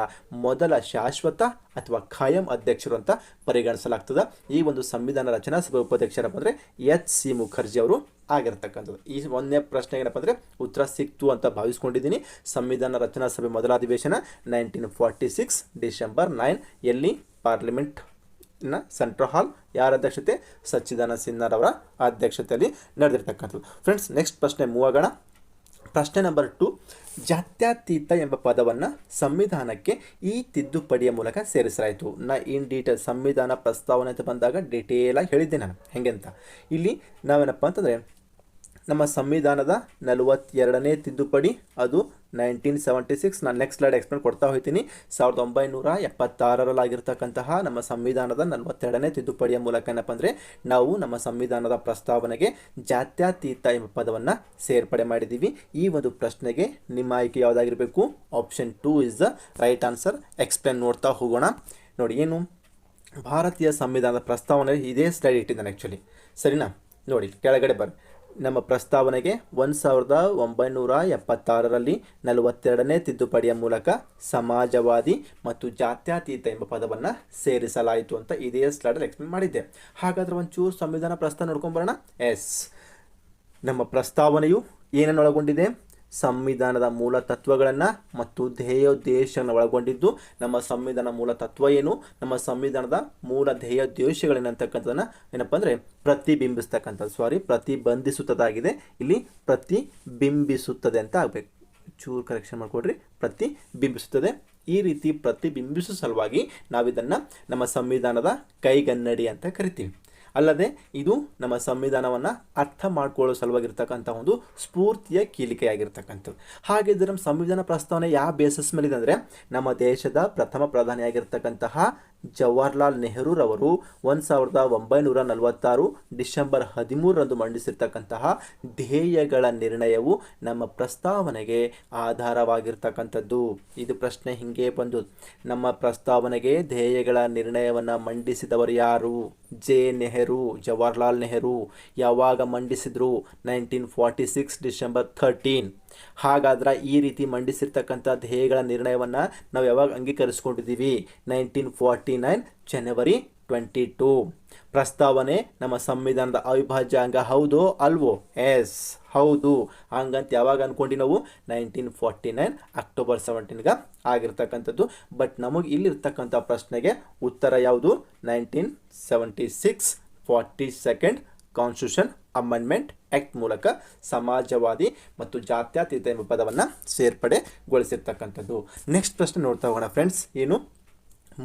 ಮೊದಲ ಶಾಶ್ವತ ಅಥವಾ ಖಾಯಂ ಅಧ್ಯಕ್ಷರು ಅಂತ ಪರಿಗಣಿಸಲಾಗ್ತದೆ. ಈ ಒಂದು ಸಂವಿಧಾನ ರಚನಾ ಸಭೆ ಉಪಾಧ್ಯಕ್ಷರಪ್ಪ ಅಂದರೆ HC ಮುಖರ್ಜಿ ಅವರು ಆಗಿರ್ತಕ್ಕಂಥದ್ದು. ಈ ಒಂದನೇ ಪ್ರಶ್ನೆ ಏನಪ್ಪ ಅಂದರೆ ಉತ್ತರ ಸಿಕ್ತು ಅಂತ ಭಾವಿಸ್ಕೊಂಡಿದ್ದೀನಿ. ಸಂವಿಧಾನ ರಚನಾ ಸಭೆ ಮೊದಲ ಅಧಿವೇಶನ 1946 ಡಿಸೆಂಬರ್ 9. ಎಲ್ಲಿ? ಪಾರ್ಲಿಮೆಂಟ್ನ ಸೆಂಟ್ರಲ್ ಹಾಲ್. ಯಾರ ಅಧ್ಯಕ್ಷತೆ? ಸಚ್ಚಿದಾನಂದ ಸಿನ್ಹಾರವರ ಅಧ್ಯಕ್ಷತೆಯಲ್ಲಿ ನಡೆದಿರ್ತಕ್ಕಂಥದ್ದು. ಫ್ರೆಂಡ್ಸ್, ನೆಕ್ಸ್ಟ್ ಪ್ರಶ್ನೆ ಮೂವ್ ಆಗೋಣ. ಪ್ರಶ್ನೆ ನಂಬರ್ 2. ಜಾತ್ಯತೀತ ಎಂಬ ಪದವನ್ನು ಸಂವಿಧಾನಕ್ಕೆ ಈ ತಿದ್ದುಪಡಿಯ ಮೂಲಕ ಸೇರಿಸಲಾಯಿತು. ಇನ್ ಡೀಟೇಲ್ ಸಂವಿಧಾನ ಪ್ರಸ್ತಾವನೆ ಅಂತ ಬಂದಾಗ ಡೀಟೇಲಾಗಿ ಹೇಳಿದ್ದೆ ನಾನು ಹೆಂಗೆ ಅಂತ. ಇಲ್ಲಿ ನಾವೇನಪ್ಪ ಅಂತಂದರೆ ನಮ್ಮ ಸಂವಿಧಾನದ 42ನೇ ತಿದ್ದುಪಡಿ, ಅದು 1976. ನಾನು ನೆಕ್ಸ್ಟ್ ಸ್ಲೈಡ್ ಎಕ್ಸ್ಪ್ಲೇನ್ ಕೊಡ್ತಾ ಹೋಗ್ತೀನಿ. 1976ರಲ್ಲಿ ಆಗಿರ್ತಕ್ಕಂತಹ ನಮ್ಮ ಸಂವಿಧಾನದ 42ನೇ ತಿದ್ದುಪಡಿಯ ಮೂಲಕ ಏನಪ್ಪ ಅಂದರೆ ನಾವು ನಮ್ಮ ಸಂವಿಧಾನದ ಪ್ರಸ್ತಾವನೆಗೆ ಜಾತ್ಯತೀತ ಎಂಬ ಪದವನ್ನು ಸೇರ್ಪಡೆ ಮಾಡಿದ್ದೀವಿ. ಈ ಒಂದು ಪ್ರಶ್ನೆಗೆ ನಿಮ್ಮ ಆಯ್ಕೆ ಯಾವುದಾಗಿರಬೇಕು? Option 2 is the right answer. Explain ನೋಡ್ತಾ ಹೋಗೋಣ. ನೋಡಿ, ಏನು ಭಾರತೀಯ ಸಂವಿಧಾನದ ಪ್ರಸ್ತಾವನೆ ಇದೇ ಸ್ಲೈಡ್ ಇಟ್ಟಿದ್ದಾನೆ ಆ್ಯಕ್ಚುಲಿ, ಸರಿನಾ? ನೋಡಿ ಕೆಳಗಡೆ ಬರ್ರಿ. ನಮ್ಮ ಪ್ರಸ್ತಾವನೆಗೆ 1976ರಲ್ಲಿ 42ನೇ ತಿದ್ದುಪಡಿಯ ಮೂಲಕ ಸಮಾಜವಾದಿ ಮತ್ತು ಜಾತ್ಯತೀತ ಎಂಬ ಪದವನ್ನು ಸೇರಿಸಲಾಯಿತು ಅಂತ ಇದೇ ಸ್ಲೈಡಲ್ಲಿ ಎಕ್ಸ್ಪ್ಲೇನ್ ಮಾಡಿದ್ದೆ. ಹಾಗಾದರೆ ಒಂಚೂರು ಸಂವಿಧಾನ ಪ್ರಸ್ತಾವ ನೋಡ್ಕೊಂಬರೋಣ. ಎಸ್, ನಮ್ಮ ಪ್ರಸ್ತಾವನೆಯು ಏನನ್ನು ಒಳಗೊಂಡಿದೆ? ಸಂವಿಧಾನದ ಮೂಲ ತತ್ವಗಳನ್ನು ಮತ್ತು ಧ್ಯೇಯೋದ್ದೇಶಗಳನ್ನು ಒಳಗೊಂಡಿದ್ದು. ನಮ್ಮ ಸಂವಿಧಾನ ಮೂಲ ತತ್ವ ಏನು, ನಮ್ಮ ಸಂವಿಧಾನದ ಮೂಲ ಧ್ಯೇಯೋದ್ದೇಶಗಳೇನಂತಕ್ಕಂಥದ್ದನ್ನು ಏನಪ್ಪ ಅಂದರೆ ಪ್ರತಿಬಂಧಿಸುತ್ತದಾಗಿದೆ. ಇಲ್ಲಿ ಪ್ರತಿಬಿಂಬಿಸುತ್ತದೆ ಅಂತ ಆಗಬೇಕು. ಚೂರು ಕರೆಕ್ಷನ್ ಮಾಡಿಕೊಡ್ರಿ. ಪ್ರತಿಬಿಂಬಿಸುತ್ತದೆ. ಈ ರೀತಿ ಪ್ರತಿಬಿಂಬಿಸುವ ಸಲುವಾಗಿ ನಾವಿದನ್ನು ನಮ್ಮ ಸಂವಿಧಾನದ ಕೈಗನ್ನಡಿ ಅಂತ ಕರಿತೀವಿ. ಅಲ್ಲದೆ ಇದು ನಮ್ಮ ಸಂವಿಧಾನವನ್ನು ಅರ್ಥ ಮಾಡ್ಕೊಳ್ಳೋ ಸಲುವಾಗಿರ್ತಕ್ಕಂಥ ಒಂದು ಸ್ಫೂರ್ತಿಯ ಕೀಲಿಕೆಯಾಗಿರ್ತಕ್ಕಂಥದ್ದು. ಹಾಗಿದ್ರೆ ನಮ್ಮ ಸಂವಿಧಾನ ಪ್ರಸ್ತಾವನೆ ಯಾವ ಬೇಸಿಸ್ ಮೇಲಿದೆ ಅಂದರೆ ನಮ್ಮ ದೇಶದ ಪ್ರಥಮ ಪ್ರಧಾನಿಯಾಗಿರ್ತಕ್ಕಂತಹ ಜವಾಹರ್ಲಾಲ್ ನೆಹರೂರವರು 1946 ಡಿಸೆಂಬರ್ 13ರಂದು ಮಂಡಿಸಿರ್ತಕ್ಕಂತಹ ಧ್ಯೇಯಗಳ ನಿರ್ಣಯವು ನಮ್ಮ ಪ್ರಸ್ತಾವನೆಗೆ ಆಧಾರವಾಗಿರ್ತಕ್ಕಂಥದ್ದು. ಇದು ಪ್ರಶ್ನೆ ಹಿಂಗೆ ಬಂದು, ನಮ್ಮ ಪ್ರಸ್ತಾವನೆಗೆ ಧ್ಯೇಯಗಳ ನಿರ್ಣಯವನ್ನು ಮಂಡಿಸಿದವರು ಯಾರು? ನೆಹರು, ಜವಾಹರ್ಲಾಲ್ ನೆಹರು. ಯಾವಾಗ ಮಂಡಿಸಿದ್ರು? 1946 ಡಿಸೆಂಬರ್ 13. ಹಾಗಾದ್ರೆ ಈ ರೀತಿ ಮಂಡಿಸಿರ್ತಕ್ಕಂಥ ಧ್ಯೇಯಗಳ ನಿರ್ಣಯವನ್ನು ನಾವು ಯಾವಾಗ ಅಂಗೀಕರಿಸ್ಕೊಂಡಿದ್ದೀವಿ? 1949 ಜನವರಿ 22. ಪ್ರಸ್ತಾವನೆ ನಮ್ಮ ಸಂವಿಧಾನದ ಅವಿಭಾಜ್ಯ ಅಂಗ ಹೌದೋ ಅಲ್ವೋ? ಎಸ್, ಹೌದು. ಹಂಗಂತ ಯಾವಾಗ ಅಂದ್ಕೊಂಡು ನಾವು 1949 ಅಕ್ಟೋಬರ್ 17ಗೆ ಆಗಿರ್ತಕ್ಕಂಥದ್ದು. ಬಟ್ ನಮಗೆ ಇಲ್ಲಿರ್ತಕ್ಕಂಥ ಪ್ರಶ್ನೆಗೆ ಉತ್ತರ ಯಾವುದು? 1976 42nd ಕಾನ್ಸ್ಟಿಟ್ಯೂಷನ್ ಅಮೆಂಡ್ಮೆಂಟ್ ಆ್ಯಕ್ಟ್ ಮೂಲಕ ಸಮಾಜವಾದಿ ಮತ್ತು ಜಾತ್ಯತೀತ ಎಂಬ ಪದವನ್ನು ಸೇರ್ಪಡೆಗೊಳಿಸಿರ್ತಕ್ಕಂಥದ್ದು. ನೆಕ್ಸ್ಟ್ ಪ್ರಶ್ನೆ ನೋಡ್ತಾ ಹೋಗೋಣ ಫ್ರೆಂಡ್ಸ್. ಏನು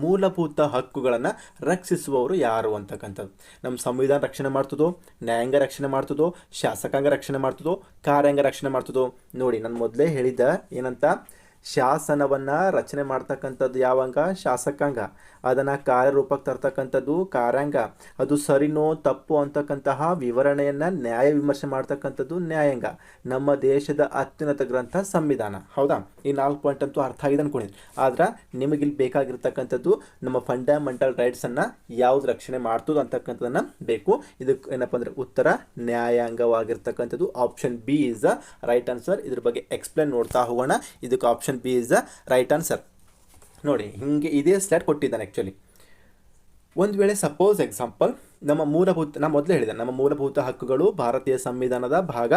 ಮೂಲಭೂತ ಹಕ್ಕುಗಳನ್ನು ರಕ್ಷಿಸುವವರು ಯಾರು ಅಂತಕ್ಕಂಥದ್ದು. ನಮ್ಮ ಸಂವಿಧಾನ ರಕ್ಷಣೆ ಮಾಡ್ತದೋ, ನ್ಯಾಯಾಂಗ ರಕ್ಷಣೆ ಮಾಡ್ತದೋ, ಶಾಸಕಾಂಗ ರಕ್ಷಣೆ ಮಾಡ್ತದೋ, ಕಾರ್ಯಾಂಗ ರಕ್ಷಣೆ ಮಾಡ್ತದೋ? ನೋಡಿ, ನಾನು ಮೊದಲೇ ಹೇಳಿದ್ದ ಏನಂತ, ಶಾಸನವನ್ನು ರಚನೆ ಮಾಡ್ತಕ್ಕಂಥದ್ದು ಯಾವಂಗ? ಶಾಸಕಾಂಗ. ಅದನ್ನು ಕಾರ್ಯರೂಪಕ್ಕೆ ತರ್ತಕ್ಕಂಥದ್ದು ಕಾರ್ಯಾಂಗ. ಅದು ಸರಿನೋ ತಪ್ಪು ಅಂತಕ್ಕಂತಹ ವಿವರಣೆಯನ್ನು ನ್ಯಾಯ ವಿಮರ್ಶೆ ಮಾಡ್ತಕ್ಕಂಥದ್ದು ನ್ಯಾಯಾಂಗ. ನಮ್ಮ ದೇಶದ ಅತ್ಯುನ್ನತ ಗ್ರಂಥ ಸಂವಿಧಾನ. ಹೌದಾ? ಈ 4 ಪಾಯಿಂಟ್ ಅಂತೂ ಅರ್ಥ ಆಗಿದೆ ಅನ್ಕೊಂಡಿದ್ದೆ. ಆದ್ರೆ ನಿಮಗಿಲ್ಲಿ ಬೇಕಾಗಿರ್ತಕ್ಕಂಥದ್ದು ನಮ್ಮ ಫಂಡಮೆಂಟಲ್ ರೈಟ್ಸನ್ನು ಯಾವ್ದು ರಕ್ಷಣೆ ಮಾಡ್ತದೆ ಅಂತಕ್ಕಂಥದ್ದನ್ನು ಬೇಕು. ಇದಕ್ಕೆ ಏನಪ್ಪ ಅಂದರೆ ಉತ್ತರ ನ್ಯಾಯಾಂಗವಾಗಿರ್ತಕ್ಕಂಥದ್ದು. Option B is the right answer. ಇದ್ರ ಬಗ್ಗೆ ಎಕ್ಸ್ಪ್ಲೇನ್ ನೋಡ್ತಾ ಹೋಗೋಣ. ಇದಕ್ಕೆ option B is the right answer. ನೋಡಿ, ಹಿಂಗೆ ಇದೇ ಸ್ಲೈಡ್ ಕೊಟ್ಟಿದ್ದಾನೆ ಆ್ಯಕ್ಚುಲಿ. ಒಂದು ವೇಳೆ ಸಪೋಸ್ ಎಕ್ಸಾಂಪಲ್, ನಾನು ಮೊದಲೇ ಹೇಳಿದೆ, ನಮ್ಮ ಮೂಲಭೂತ ಹಕ್ಕುಗಳು ಭಾರತೀಯ ಸಂವಿಧಾನದ ಭಾಗ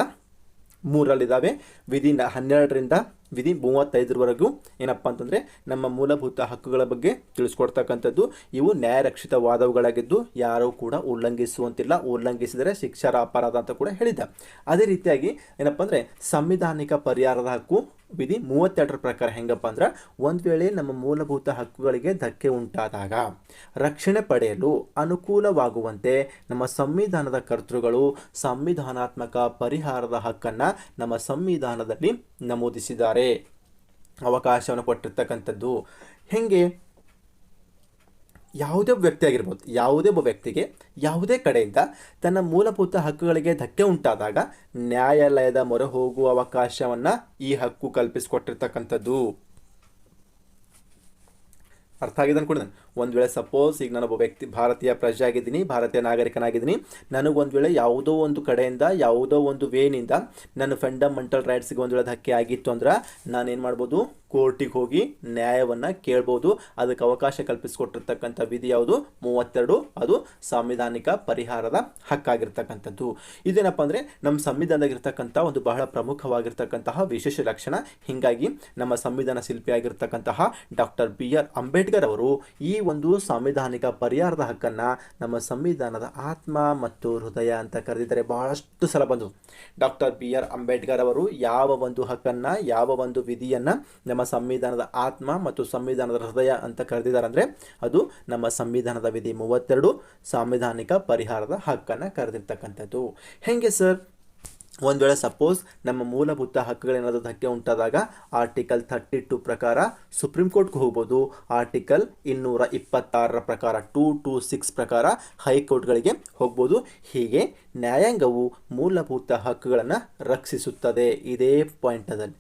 3ರಲ್ಲಿದ್ದಾವೆ. ವಿಧಿ 12ರಿಂದ ವಿಧಿ 35ರವರೆಗೂ ಏನಪ್ಪ ಅಂತಂದರೆ ನಮ್ಮ ಮೂಲಭೂತ ಹಕ್ಕುಗಳ ಬಗ್ಗೆ ತಿಳಿಸ್ಕೊಡ್ತಕ್ಕಂಥದ್ದು. ಇವು ನ್ಯಾಯರಕ್ಷಿತವಾದವುಗಳಾಗಿದ್ದು ಯಾರೂ ಕೂಡ ಉಲ್ಲಂಘಿಸುವಂತಿಲ್ಲ. ಉಲ್ಲಂಘಿಸಿದರೆ ಶಿಕ್ಷಾರ ಅಪರಾಧ ಅಂತ ಕೂಡ ಹೇಳಿದ್ದ. ಅದೇ ರೀತಿಯಾಗಿ ಏನಪ್ಪ ಅಂದರೆ ಸಂವಿಧಾನಿಕ ಪರಿಹಾರದ ಹಕ್ಕು ವಿಧಿ 32ರ ಪ್ರಕಾರ ಹೆಂಗಪ್ಪ ಅಂದ್ರೆ, ಒಂದು ವೇಳೆ ನಮ್ಮ ಮೂಲಭೂತ ಹಕ್ಕುಗಳಿಗೆ ಧಕ್ಕೆ ಉಂಟಾದಾಗ ರಕ್ಷಣೆ ಪಡೆಯಲು ಅನುಕೂಲವಾಗುವಂತೆ ನಮ್ಮ ಸಂವಿಧಾನದ ಕರ್ತೃಗಳು ಸಂವಿಧಾನಾತ್ಮಕ ಪರಿಹಾರದ ಹಕ್ಕನ್ನು ನಮ್ಮ ಸಂವಿಧಾನದಲ್ಲಿ ನಮೂದಿಸಿದ್ದಾರೆ, ಅವಕಾಶವನ್ನು ಕೊಟ್ಟಿರ್ತಕ್ಕಂಥದ್ದು. ಹೆಂಗೆ? ಯಾವುದೇ ವ್ಯಕ್ತಿ ಆಗಿರ್ಬೋದು, ಯಾವುದೇ ಒಬ್ಬ ವ್ಯಕ್ತಿಗೆ ಯಾವುದೇ ಕಡೆಯಿಂದ ತನ್ನ ಮೂಲಭೂತ ಹಕ್ಕುಗಳಿಗೆ ಧಕ್ಕೆ ಉಂಟಾದಾಗ ನ್ಯಾಯಾಲಯದ ಮೊರೆ ಹೋಗುವ ಅವಕಾಶವನ್ನು ಈ ಹಕ್ಕು ಕಲ್ಪಿಸಿಕೊಟ್ಟಿರ್ತಕ್ಕಂಥದ್ದು. ಅರ್ಥ ಆಗಿದೆ ಅನ್ಕೊಂಡಿದ್ದಾನೆ. ಒಂದು ವೇಳೆ ಸಪೋಸ್ ಈಗ ನಾನೊಬ್ಬ ವ್ಯಕ್ತಿ ಭಾರತೀಯ ಪ್ರಜೆ ಆಗಿದ್ದೀನಿ, ಭಾರತೀಯ ನಾಗರಿಕನಾಗಿದ್ದೀನಿ, ನನಗೊಂದು ವೇಳೆ ಯಾವುದೋ ಒಂದು ಕಡೆಯಿಂದ ಯಾವುದೋ ಒಂದು ವೇನಿಂದ ನನ್ನ ಫಂಡಮೆಂಟಲ್ ರೈಟ್ಸ್ಗೆ ಒಂದು ವೇಳೆ ಧಕ್ಕೆ ಆಗಿತ್ತು ಅಂದ್ರೆ ನಾನೇನು ಮಾಡ್ಬೋದು? ಕೋರ್ಟಿಗೆ ಹೋಗಿ ನ್ಯಾಯವನ್ನು ಕೇಳ್ಬೋದು. ಅದಕ್ಕೆ ಅವಕಾಶ ಕಲ್ಪಿಸಿಕೊಟ್ಟಿರ್ತಕ್ಕಂಥ ವಿಧಿ ಯಾವುದು? 32. ಅದು ಸಾಂವಿಧಾನಿಕ ಪರಿಹಾರದ ಹಕ್ಕಾಗಿರ್ತಕ್ಕಂಥದ್ದು. ಇದೇನಪ್ಪ ಅಂದರೆ ನಮ್ಮ ಸಂವಿಧಾನದಾಗಿರ್ತಕ್ಕಂಥ ಒಂದು ಬಹಳ ಪ್ರಮುಖವಾಗಿರ್ತಕ್ಕಂತಹ ವಿಶೇಷ ಲಕ್ಷಣ. ಹೀಗಾಗಿ ನಮ್ಮ ಸಂವಿಧಾನ ಶಿಲ್ಪಿಯಾಗಿರ್ತಕ್ಕಂತಹ ಡಾಕ್ಟರ್ BR ಅಂಬೇಡ್ಕರ್ ಅವರು ಈ ಒಂದು ಸಾಂವಿಧಾನಿಕ ಪರಿಹಾರದ ಹಕ್ಕನ್ನು ನಮ್ಮ ಸಂವಿಧಾನದ ಆತ್ಮ ಮತ್ತು ಹೃದಯ ಅಂತ ಕರೆದಿದ್ದಾರೆ. ಬಹಳಷ್ಟು ಸಲ ಬಂದು ಡಾಕ್ಟರ್ BR ಅಂಬೇಡ್ಕರ್ ಅವರು ಯಾವ ಒಂದು ಹಕ್ಕನ್ನು, ಯಾವ ಒಂದು ವಿಧಿಯನ್ನು ನಮ್ಮ ಸಂವಿಧಾನದ ಆತ್ಮ ಮತ್ತು ಸಂವಿಧಾನದ ಹೃದಯ ಅಂತ ಕರೆದಿದ್ದಾರೆ ಅಂದರೆ ಅದು ನಮ್ಮ ಸಂವಿಧಾನದ ವಿಧಿ 32 ಸಾಂವಿಧಾನಿಕ ಪರಿಹಾರದ ಹಕ್ಕನ್ನು ಕರೆದಿರ್ತಕ್ಕಂಥದ್ದು. ಹೆಂಗೆ ಸರ್? ಒಂದು ವೇಳೆ ಸಪೋಸ್ ನಮ್ಮ ಮೂಲಭೂತ ಹಕ್ಕುಗಳೇನಾದರೂ ಧಕ್ಕೆ ಉಂಟಾದಾಗ ಆರ್ಟಿಕಲ್ 32 ಪ್ರಕಾರ ಸುಪ್ರೀಂ ಕೋರ್ಟ್ಗೆ ಹೋಗ್ಬೋದು. ಆರ್ಟಿಕಲ್ 226ರ ಪ್ರಕಾರ 226 ಪ್ರಕಾರ ಹೈಕೋರ್ಟ್ಗಳಿಗೆ ಹೋಗ್ಬೋದು. ಹೀಗೆ ನ್ಯಾಯಾಂಗವು ಮೂಲಭೂತ ಹಕ್ಕುಗಳನ್ನು ರಕ್ಷಿಸುತ್ತದೆ. ಇದೇ ಪಾಯಿಂಟದಲ್ಲಿ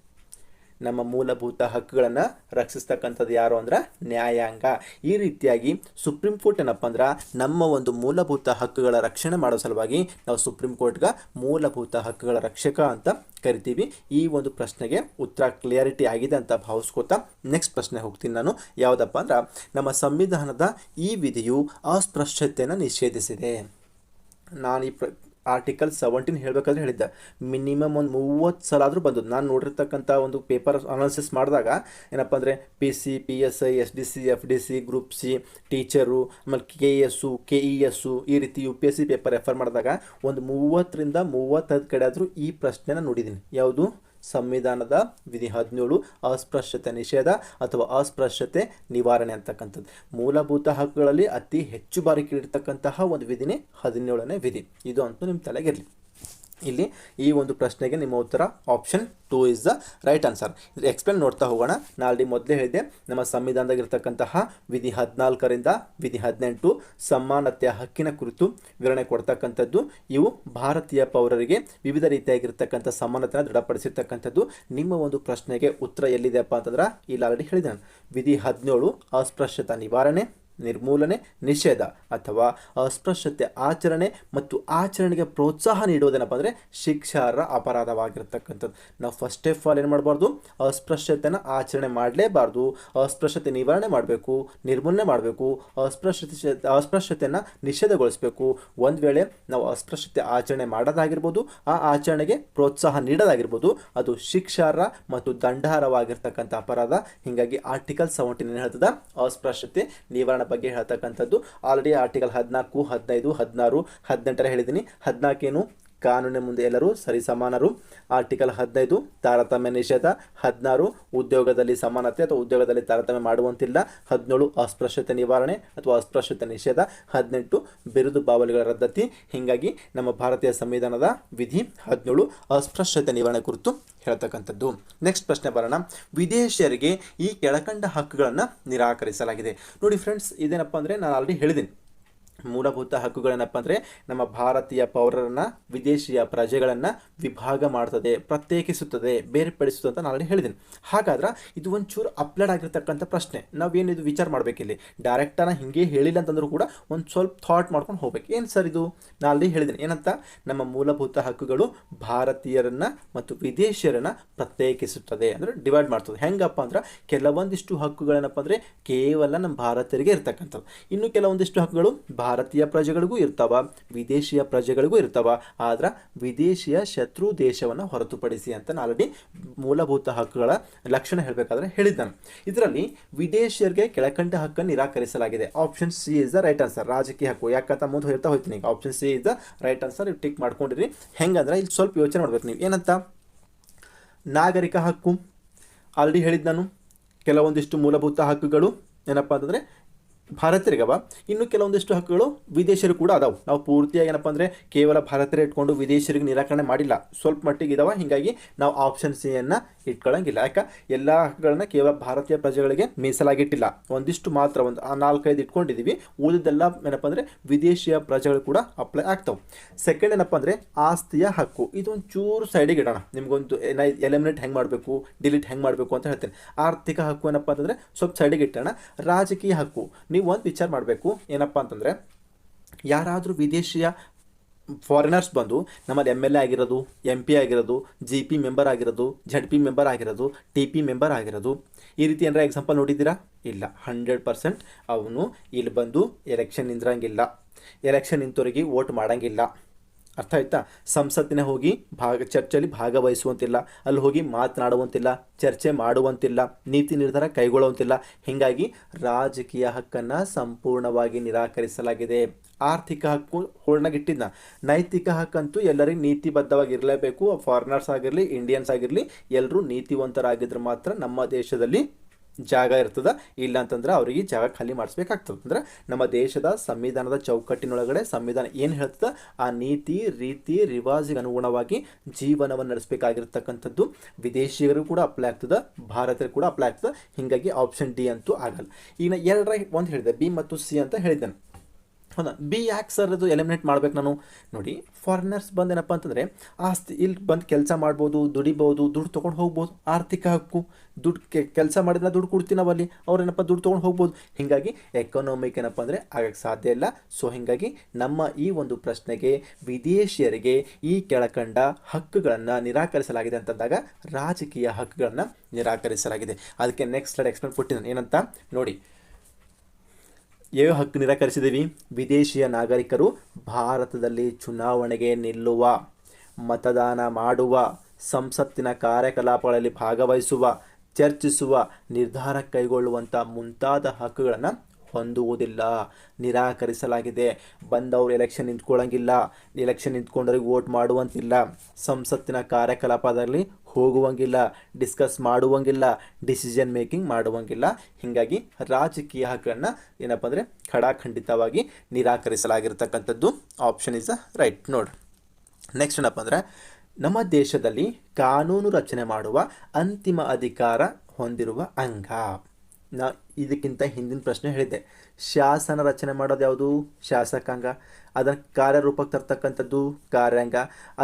ನಮ್ಮ ಮೂಲಭೂತ ಹಕ್ಕುಗಳನ್ನು ರಕ್ಷಿಸ್ತಕ್ಕಂಥದ್ದು ಯಾರು ಅಂದ್ರೆ ನ್ಯಾಯಾಂಗ. ಈ ರೀತಿಯಾಗಿ ಸುಪ್ರೀಂ ಕೋರ್ಟ್ ಏನಪ್ಪ ಅಂದ್ರೆ ನಮ್ಮ ಒಂದು ಮೂಲಭೂತ ಹಕ್ಕುಗಳ ರಕ್ಷಣೆ ಮಾಡೋ ಸಲುವಾಗಿ ನಾವು ಸುಪ್ರೀಂ ಕೋರ್ಟ್ಗೆ ಮೂಲಭೂತ ಹಕ್ಕುಗಳ ರಕ್ಷಕ ಅಂತ ಕರಿತೀವಿ. ಈ ಒಂದು ಪ್ರಶ್ನೆಗೆ ಉತ್ತರ ಕ್ಲಿಯರಿಟಿ ಆಗಿದೆ ಅಂತ ಭಾವಿಸ್ಕೋತಾ ನೆಕ್ಸ್ಟ್ ಪ್ರಶ್ನೆ ಹೋಗ್ತೀನಿ ನಾನು. ಯಾವುದಪ್ಪ ಅಂದ್ರೆ ನಮ್ಮ ಸಂವಿಧಾನದ ಈ ವಿಧಿಯು ಅಸ್ಪೃಶ್ಯತೆಯನ್ನು ನಿಷೇಧಿಸಿದೆ. ನಾನು ಈ ಆರ್ಟಿಕಲ್ 17 ಹೇಳಬೇಕಾದ್ರೆ ಹೇಳಿದ್ದೆ ಮಿನಿಮಮ್ ಒಂದು 30 ಸಲ ಆದರೂ ಬಂದದ್ದು. ನಾನು ನೋಡಿರ್ತಕ್ಕಂಥ ಒಂದು ಪೇಪರ್ ಅನಾಲಿಸಿಸ್ ಮಾಡಿದಾಗ ಏನಪ್ಪ ಅಂದರೆ PC, PSI, SDC, FDC, group C, teacher, ಆಮೇಲೆ KS, KES ಈ ರೀತಿ UPSC ಪೇಪರ್ ರೆಫರ್ ಮಾಡಿದಾಗ ಒಂದು 30ರಿಂದ 35 ಕಡೆ ಆದರೂ ಈ ಪ್ರಶ್ನೆನ ನೋಡಿದ್ದೀನಿ. ಯಾವುದು? ಸಂವಿಧಾನದ ವಿಧಿ 17 ಅಸ್ಪೃಶ್ಯತೆ ನಿಷೇಧ ಅಥವಾ ಅಸ್ಪೃಶ್ಯತೆ ನಿವಾರಣೆ ಅಂತಕ್ಕಂಥದ್ದು. ಮೂಲಭೂತ ಹಕ್ಕುಗಳಲ್ಲಿ ಅತಿ ಹೆಚ್ಚು ಬಾರಿ ಕೇಳಿರ್ತಕ್ಕಂತಹ ಒಂದು ವಿಧಿನೇ 17ನೇ ವಿಧಿ. ಇದು ಅಂತೂ ನಿಮ್ಮ ತಲೆಗಿರಲಿ. ಇಲ್ಲಿ ಈ ಒಂದು ಪ್ರಶ್ನೆಗೆ ನಿಮ್ಮ ಉತ್ತರ option 2 is the right answer. ಇದು ಎಕ್ಸ್ಪ್ಲೇನ್ ನೋಡ್ತಾ ಹೋಗೋಣ. ನಾನು ಮೊದಲೇ ಹೇಳಿದೆ ನಮ್ಮ ಸಂವಿಧಾನದಾಗಿರ್ತಕ್ಕಂತಹ ವಿಧಿ 14ರಿಂದ ವಿಧಿ 18 ಸಮಾನತೆಯ ಹಕ್ಕಿನ ಕುರಿತು ವಿವರಣೆ ಕೊಡ್ತಕ್ಕಂಥದ್ದು. ಇವು ಭಾರತೀಯ ಪೌರರಿಗೆ ವಿವಿಧ ರೀತಿಯಾಗಿರ್ತಕ್ಕಂಥ ಸಮಾನತೆಯನ್ನು ದೃಢಪಡಿಸಿರ್ತಕ್ಕಂಥದ್ದು. ನಿಮ್ಮ ಒಂದು ಪ್ರಶ್ನೆಗೆ ಉತ್ತರ ಎಲ್ಲಿದೆಯಪ್ಪ ಅಂತಂದ್ರೆ ಇಲ್ಲಿ ಆಲ್ರೆಡಿ ಹೇಳಿದೆ ನಾನು. ವಿಧಿ 17 ಅಸ್ಪೃಶ್ಯತಾ ನಿವಾರಣೆ, ನಿರ್ಮೂಲನೆ, ನಿಷೇಧ ಅಥವಾ ಅಸ್ಪೃಶ್ಯತೆ ಆಚರಣೆ ಮತ್ತು ಆಚರಣೆಗೆ ಪ್ರೋತ್ಸಾಹ ನೀಡುವುದೇನಪ್ಪ ಅಂದರೆ ಶಿಕ್ಷಾರ್ಹ ಅಪರಾಧವಾಗಿರ್ತಕ್ಕಂಥದ್ದು. ನಾವು ಫಸ್ಟ್ ಆಫ್ ಆಲ್ ಏನು ಮಾಡಬಾರ್ದು? ಅಸ್ಪೃಶ್ಯತೆನ ಆಚರಣೆ ಮಾಡಲೇಬಾರ್ದು. ಅಸ್ಪೃಶ್ಯತೆ ನಿವಾರಣೆ ಮಾಡಬೇಕು, ನಿರ್ಮೂಲನೆ ಮಾಡಬೇಕು, ಅಸ್ಪೃಶ್ಯತೆಯನ್ನು ನಿಷೇಧಗೊಳಿಸಬೇಕು. ಒಂದು ವೇಳೆ ನಾವು ಅಸ್ಪೃಶ್ಯತೆ ಆಚರಣೆ ಮಾಡೋದಾಗಿರ್ಬೋದು, ಆ ಆಚರಣೆಗೆ ಪ್ರೋತ್ಸಾಹ ನೀಡೋದಾಗಿರ್ಬೋದು, ಅದು ಶಿಕ್ಷಾರ್ಹ ಮತ್ತು ದಂಡಾರ್ಹವಾಗಿರ್ತಕ್ಕಂಥ ಅಪರಾಧ. ಹೀಗಾಗಿ ಆರ್ಟಿಕಲ್ 17 ಏನು ಹೇಳ್ತದ? ಅಸ್ಪೃಶ್ಯತೆ ನಿವಾರಣೆ ಬಗ್ಗೆ ಹೇಳ್ತಕ್ಕಂಥದ್ದು. ಆಲ್ರೆಡಿ ಆರ್ಟಿಕಲ್ 14, 15, 16, 18 ಹೇಳಿದ್ದೀನಿ. 14 ಕಾನೂನಿನ ಮುಂದೆ ಎಲ್ಲರೂ ಸರಿಸಮಾನರು. ಆರ್ಟಿಕಲ್ 15 ತಾರತಮ್ಯ ನಿಷೇಧ. 16 ಉದ್ಯೋಗದಲ್ಲಿ ಸಮಾನತೆ ಅಥವಾ ಉದ್ಯೋಗದಲ್ಲಿ ತಾರತಮ್ಯ ಮಾಡುವಂತಿಲ್ಲ. 17 ಅಸ್ಪೃಶ್ಯತೆ ನಿವಾರಣೆ ಅಥವಾ ಅಸ್ಪೃಶ್ಯತೆ ನಿಷೇಧ. 18 ಬಿರುದು ಬಾವಲಿಗಳ ರದ್ದತಿ. ಹೀಗಾಗಿ ನಮ್ಮ ಭಾರತೀಯ ಸಂವಿಧಾನದ ವಿಧಿ 17 ಅಸ್ಪೃಶ್ಯತೆ ನಿವಾರಣೆ ಕುರಿತು ಹೇಳ್ತಕ್ಕಂಥದ್ದು. ನೆಕ್ಸ್ಟ್ ಪ್ರಶ್ನೆ ಬರೋಣ. ವಿದೇಶಿಯರಿಗೆ ಈ ಕೆಳಕಂಡ ಹಕ್ಕುಗಳನ್ನು ನಿರಾಕರಿಸಲಾಗಿದೆ. ನೋಡಿ ಫ್ರೆಂಡ್ಸ್, ಇದೇನಪ್ಪ ಅಂದರೆ ನಾನು ಆಲ್ರೆಡಿ ಹೇಳಿದ್ದೀನಿ, ಮೂಲಭೂತ ಹಕ್ಕುಗಳೇನಪ್ಪ ಅಂದರೆ ನಮ್ಮ ಭಾರತೀಯ ಪೌರರನ್ನು ವಿದೇಶಿಯ ಪ್ರಜೆಗಳನ್ನು ವಿಭಾಗ ಮಾಡ್ತದೆ, ಪ್ರತ್ಯೇಕಿಸುತ್ತದೆ, ಬೇರ್ಪಡಿಸುತ್ತದೆ ಅಂತ ನಾನು ಆಲ್ರೆಡಿ ಹೇಳಿದ್ದೀನಿ. ಹಾಗಾದ್ರೆ ಇದು ಒಂಚೂರು ಅಪ್ಲೈಡ್ ಆಗಿರ್ತಕ್ಕಂಥ ಪ್ರಶ್ನೆ. ನಾವೇನಿದು ವಿಚಾರ ಮಾಡಬೇಕಿಲ್ಲಿ. ಡೈರೆಕ್ಟಾಗಿ ಹಿಂಗೆ ಹೇಳಿಲ್ಲ ಅಂತಂದ್ರೂ ಕೂಡ ಒಂದು ಸ್ವಲ್ಪ ಥಾಟ್ ಮಾಡ್ಕೊಂಡು ಹೋಗ್ಬೇಕು. ಏನು ಸರ್ ಇದು? ನಾನು ಆಲ್ರೆಡಿ ಹೇಳಿದ್ದೀನಿ ಏನಂತ, ನಮ್ಮ ಮೂಲಭೂತ ಹಕ್ಕುಗಳು ಭಾರತೀಯರನ್ನು ಮತ್ತು ವಿದೇಶಿಯರನ್ನು ಪ್ರತ್ಯೇಕಿಸುತ್ತದೆ, ಅಂದರೆ ಡಿವೈಡ್ ಮಾಡ್ತದೆ. ಹೆಂಗಪ್ಪ ಅಂದ್ರೆ ಕೆಲವೊಂದಿಷ್ಟು ಹಕ್ಕುಗಳೇನಪ್ಪ ಅಂದರೆ ಕೇವಲ ನಮ್ಮ ಭಾರತೀಯರಿಗೆ ಇರ್ತಕ್ಕಂಥದ್ದು, ಇನ್ನು ಕೆಲವೊಂದಿಷ್ಟು ಹಕ್ಕುಗಳು ಭಾರತೀಯ ಪ್ರಜೆಗಳಿಗೂ ಇರ್ತಾವ, ವಿದೇಶಿಯ ಪ್ರಜೆಗಳಿಗೂ ಇರ್ತಾವ. ಆದ್ರೆ ವಿದೇಶಿಯ ಶತ್ರು ದೇಶವನ್ನು ಹೊರತುಪಡಿಸಿ ಅಂತ ನಾನು ಆಲ್ರೆಡಿ ಮೂಲಭೂತ ಹಕ್ಕುಗಳ ಲಕ್ಷಣ ಹೇಳಬೇಕಾದ್ರೆ ಹೇಳಿದ್ದಾನೆ. ಇದರಲ್ಲಿ ವಿದೇಶಿಯರಿಗೆ ಕೆಳಕಂಡ ಹಕ್ಕನ್ನು ನಿರಾಕರಿಸಲಾಗಿದೆ. Option C is the right answer. ರಾಜಕೀಯ ಹಕ್ಕು ಯಾಕಂತ ಮುಂದೆ ಹೇಳ್ತಾ ಹೋಗ್ತೀನಿ. ಈಗ option C is the right answer. Tick ಮಾಡ್ಕೊಂಡಿರಿ. ಹೆಂಗಂದ್ರೆ ಇಲ್ಲಿ ಸ್ವಲ್ಪ ಯೋಚನೆ ಮಾಡ್ಬೇಕು ನೀವು. ಏನಂತ, ನಾಗರಿಕ ಹಕ್ಕು ಆಲ್ರೆಡಿ ಹೇಳಿದ್ದು ನಾನು. ಕೆಲವೊಂದಿಷ್ಟು ಮೂಲಭೂತ ಹಕ್ಕುಗಳು ಏನಪ್ಪ ಅಂತಂದರೆ ಭಾರತೀಯರಿಗವ, ಇನ್ನು ಕೆಲವೊಂದಿಷ್ಟು ಹಕ್ಕುಗಳು ವಿದೇಶಿಯರು ಕೂಡ ಅದಾವೆ. ನಾವು ಪೂರ್ತಿಯಾಗಿ ಏನಪ್ಪ ಅಂದರೆ ಕೇವಲ ಭಾರತೀಯರು ಇಟ್ಕೊಂಡು ವಿದೇಶಿಯರಿಗೆ ನಿರಾಕರಣೆ ಮಾಡಿಲ್ಲ, ಸ್ವಲ್ಪ ಮಟ್ಟಿಗೆ ಇದಾವೆ. ಹೀಗಾಗಿ ನಾವು ಆಪ್ಷನ್ ಸಿ ಅನ್ನು ಇಟ್ಕೊಳ್ಳೋಂಗಿಲ್ಲ. ಯಾಕೆ ಎಲ್ಲ ಹಕ್ಕುಗಳನ್ನ ಕೇವಲ ಭಾರತೀಯ ಪ್ರಜೆಗಳಿಗೆ ಮೀಸಲಾಗಿಟ್ಟಿಲ್ಲ, ಒಂದಿಷ್ಟು ಮಾತ್ರ ಒಂದು 4-5 ಇಟ್ಕೊಂಡಿದ್ದೀವಿ. ಉಳಿದೆಲ್ಲ ಏನಪ್ಪ ಅಂದರೆ ವಿದೇಶಿಯ ಪ್ರಜೆಗಳು ಕೂಡ ಅಪ್ಲೈ ಆಗ್ತಾವೆ. ಸೆಕೆಂಡ್ ಏನಪ್ಪ ಅಂದರೆ ಆಸ್ತಿಯ ಹಕ್ಕು. ಇದೊಂದು ಚೂರು ಸೈಡಿಗೆ ಇಡೋಣ, ನಿಮಗೊಂದು ಎಲಿಮಿನೇಟ್ ಹೆಂಗೆ ಮಾಡಬೇಕು, ಡಿಲೀಟ್ ಹೆಂಗೆ ಮಾಡಬೇಕು ಅಂತ ಹೇಳ್ತೇನೆ. ಆರ್ಥಿಕ ಹಕ್ಕು ಏನಪ್ಪ ಅಂತಂದರೆ ಸ್ವಲ್ಪ ಸೈಡಿಗೆ ಇಟ್ಟೋಣ. ರಾಜಕೀಯ ಹಕ್ಕು ನೀವು ಒಂದು ವಿಚಾರ ಮಾಡಬೇಕು. ಏನಪ್ಪ ಅಂತಂದರೆ ಯಾರಾದರೂ ವಿದೇಶಿಯ ಫಾರಿನರ್ಸ್ ಬಂದು ನಮ್ಮಲ್ಲಿ MLA ಆಗಿರೋದು, MP ಆಗಿರೋದು, GP ಮೆಂಬರ್ ಆಗಿರೋದು, ZP ಮೆಂಬರ್ ಆಗಿರೋದು, TP ಮೆಂಬರ್ ಆಗಿರೋದು, ಈ ರೀತಿ ಏನಾರ ಎಕ್ಸಾಂಪಲ್ ನೋಡಿದ್ದೀರಾ? ಇಲ್ಲ. 100% ಅವನು ಇಲ್ಲಿ ಬಂದು ಎಲೆಕ್ಷನ್ ನಿಂದ್ರಂಗಿಲ್ಲ, ಎಲೆಕ್ಷನ್ ನಿಂತವರಿಗೆ ವೋಟ್ ಮಾಡೋಂಗಿಲ್ಲ. ಅರ್ಥ ಆಯ್ತಾ? ಸಂಸತ್ತಿನ ಹೋಗಿ ಚರ್ಚೆಯಲ್ಲಿ ಭಾಗವಹಿಸುವಂತಿಲ್ಲ, ಅಲ್ಲಿ ಹೋಗಿ ಮಾತನಾಡುವಂತಿಲ್ಲ, ಚರ್ಚೆ ಮಾಡುವಂತಿಲ್ಲ, ನೀತಿ ನಿರ್ಧಾರ ಕೈಗೊಳ್ಳುವಂತಿಲ್ಲ. ಹೀಗಾಗಿ ರಾಜಕೀಯ ಹಕ್ಕನ್ನು ಸಂಪೂರ್ಣವಾಗಿ ನಿರಾಕರಿಸಲಾಗಿದೆ. ಆರ್ಥಿಕ ಹಕ್ಕು ಹೊರನಾಗಿಟ್ಟಿದ್ದ. ನೈತಿಕ ಹಕ್ಕಂತೂ ಎಲ್ಲರಿಗೂ ನೀತಿಬದ್ಧವಾಗಿರಲೇಬೇಕು. ಫಾರಿನರ್ಸ್ ಆಗಿರಲಿ, ಇಂಡಿಯನ್ಸ್ ಆಗಿರಲಿ, ಎಲ್ಲರೂ ನೀತಿವಂತರಾಗಿದ್ರೆ ಮಾತ್ರ ನಮ್ಮ ದೇಶದಲ್ಲಿ ಜಾಗ ಇರ್ತದೆ. ಇಲ್ಲ ಅಂತಂದ್ರೆ ಅವರಿಗೆ ಜಾಗ ಖಾಲಿ ಮಾಡಿಸ್ಬೇಕಾಗ್ತದೆ. ಅಂದ್ರೆ ನಮ್ಮ ದೇಶದ ಸಂವಿಧಾನದ ಚೌಕಟ್ಟಿನೊಳಗಡೆ ಸಂವಿಧಾನ ಏನು ಹೇಳ್ತದೆ ಆ ನೀತಿ ರೀತಿ ರಿವಾಜಿಗೆ ಅನುಗುಣವಾಗಿ ಜೀವನವನ್ನು ನಡೆಸಬೇಕಾಗಿರ್ತಕ್ಕಂಥದ್ದು ವಿದೇಶಿಯರು ಕೂಡ ಅಪ್ಲೈ ಆಗ್ತದೆ, ಭಾರತೀಯರು ಕೂಡ ಅಪ್ಲೈ ಆಗ್ತದೆ. ಹೀಗಾಗಿ ಆಪ್ಷನ್ ಡಿ ಅಂತೂ ಆಗಲ್ಲ. ಈಗ ನಾನು 2 ಒಂದು ಹೇಳಿದೆ, ಬಿ ಮತ್ತು ಸಿ ಅಂತ ಹೇಳಿದ್ದೇನೆ. ಹೌದಾ? ಬಿ ಯಾಕೆ ಸರ್ ಅದು ಎಲಿಮಿನೇಟ್ ಮಾಡ್ಬೇಕು ನಾನು? ನೋಡಿ, ಫಾರಿನರ್ಸ್ ಬಂದೇನಪ್ಪ ಅಂತಂದರೆ ಆಸ್ತಿ ಇಲ್ಲಿ ಬಂದು ಕೆಲಸ ಮಾಡ್ಬೋದು, ದುಡಿಬೋದು, ದುಡ್ಡು ತೊಗೊಂಡು ಹೋಗ್ಬೋದು. ಆರ್ಥಿಕ ಹಕ್ಕು, ದುಡ್ಡು ಕೆಲಸ ಮಾಡಿದ್ರೆ ದುಡ್ಡು ಕೊಡ್ತೀವಿ ನಾವಲ್ಲಿ, ಅವ್ರೇನಪ್ಪ ದುಡ್ಡು ತೊಗೊಂಡು ಹೋಗ್ಬೋದು. ಹೀಗಾಗಿ ಎಕನಾಮಿಕ್ ಏನಪ್ಪ ಅಂದರೆ ಆಗಕ್ಕೆ ಸಾಧ್ಯ ಇಲ್ಲ. ಸೊ ಹೀಗಾಗಿ ನಮ್ಮ ಈ ಒಂದು ಪ್ರಶ್ನೆಗೆ ವಿದೇಶಿಯರಿಗೆ ಈ ಕೆಳಕಂಡ ಹಕ್ಕುಗಳನ್ನು ನಿರಾಕರಿಸಲಾಗಿದೆ ಅಂತಂದಾಗ ರಾಜಕೀಯ ಹಕ್ಕುಗಳನ್ನು ನಿರಾಕರಿಸಲಾಗಿದೆ. ಅದಕ್ಕೆ ನೆಕ್ಸ್ಟ್ ಸ್ಲೈಡ್ ಎಕ್ಸ್ಪ್ಲೇನ್ ಕೊಟ್ಟಿದ್ದಾನೆ. ಏನಂತ ನೋಡಿ, ಯಾವ ಹಕ್ಕು ನಿರಾಕರಿಸಿದ್ದೀವಿ? ವಿದೇಶಿಯ ನಾಗರಿಕರು ಭಾರತದಲ್ಲಿ ಚುನಾವಣೆಗೆ ನಿಲ್ಲುವ, ಮತದಾನ ಮಾಡುವ, ಸಂಸತ್ತಿನ ಕಾರ್ಯಕಲಾಪಗಳಲ್ಲಿ ಭಾಗವಹಿಸುವ, ಚರ್ಚಿಸುವ, ನಿರ್ಧಾರ ಕೈಗೊಳ್ಳುವಂಥ ಮುಂತಾದ ಹಕ್ಕುಗಳನ್ನು ಹೊಂದುವುದಿಲ್ಲ, ನಿರಾಕರಿಸಲಾಗಿದೆ. ಬಂದವರು ಎಲೆಕ್ಷನ್ ನಿಂತ್ಕೊಳ್ಳೋಂಗಿಲ್ಲ, ಎಲೆಕ್ಷನ್ ನಿಂತ್ಕೊಂಡವ್ರಿಗೆ ವೋಟ್ ಮಾಡುವಂತಿಲ್ಲ, ಸಂಸತ್ತಿನ ಕಾರ್ಯಕಲಾಪದಲ್ಲಿ ಹೋಗುವಂಗಿಲ್ಲ, ಡಿಸ್ಕಸ್ ಮಾಡುವಂಗಿಲ್ಲ, ಡಿಸಿಷನ್ ಮೇಕಿಂಗ್ ಮಾಡುವಂಗಿಲ್ಲ. ಹೀಗಾಗಿ ರಾಜಕೀಯ ಹಕ್ಕನ್ನು ಏನಪ್ಪ ಅಂದರೆ ಖಡಾಖಂಡಿತವಾಗಿ ನಿರಾಕರಿಸಲಾಗಿರ್ತಕ್ಕಂಥದ್ದು. Option is right. ನೋಡಿ, ನೆಕ್ಸ್ಟ್ ಏನಪ್ಪ ಅಂದರೆ ನಮ್ಮ ದೇಶದಲ್ಲಿ ಕಾನೂನು ರಚನೆ ಮಾಡುವ ಅಂತಿಮ ಅಧಿಕಾರ ಹೊಂದಿರುವ ಅಂಗ. ನಾ ಇದಕ್ಕಿಂತ ಹಿಂದಿನ ಪ್ರಶ್ನೆ ಹೇಳಿದ್ದೆ, ಶಾಸನ ರಚನೆ ಮಾಡೋದು ಯಾವುದು? ಶಾಸಕಾಂಗ. ಅದನ್ನು ಕಾರ್ಯರೂಪಕ್ಕೆ ತರ್ತಕ್ಕಂಥದ್ದು ಕಾರ್ಯಾಂಗ.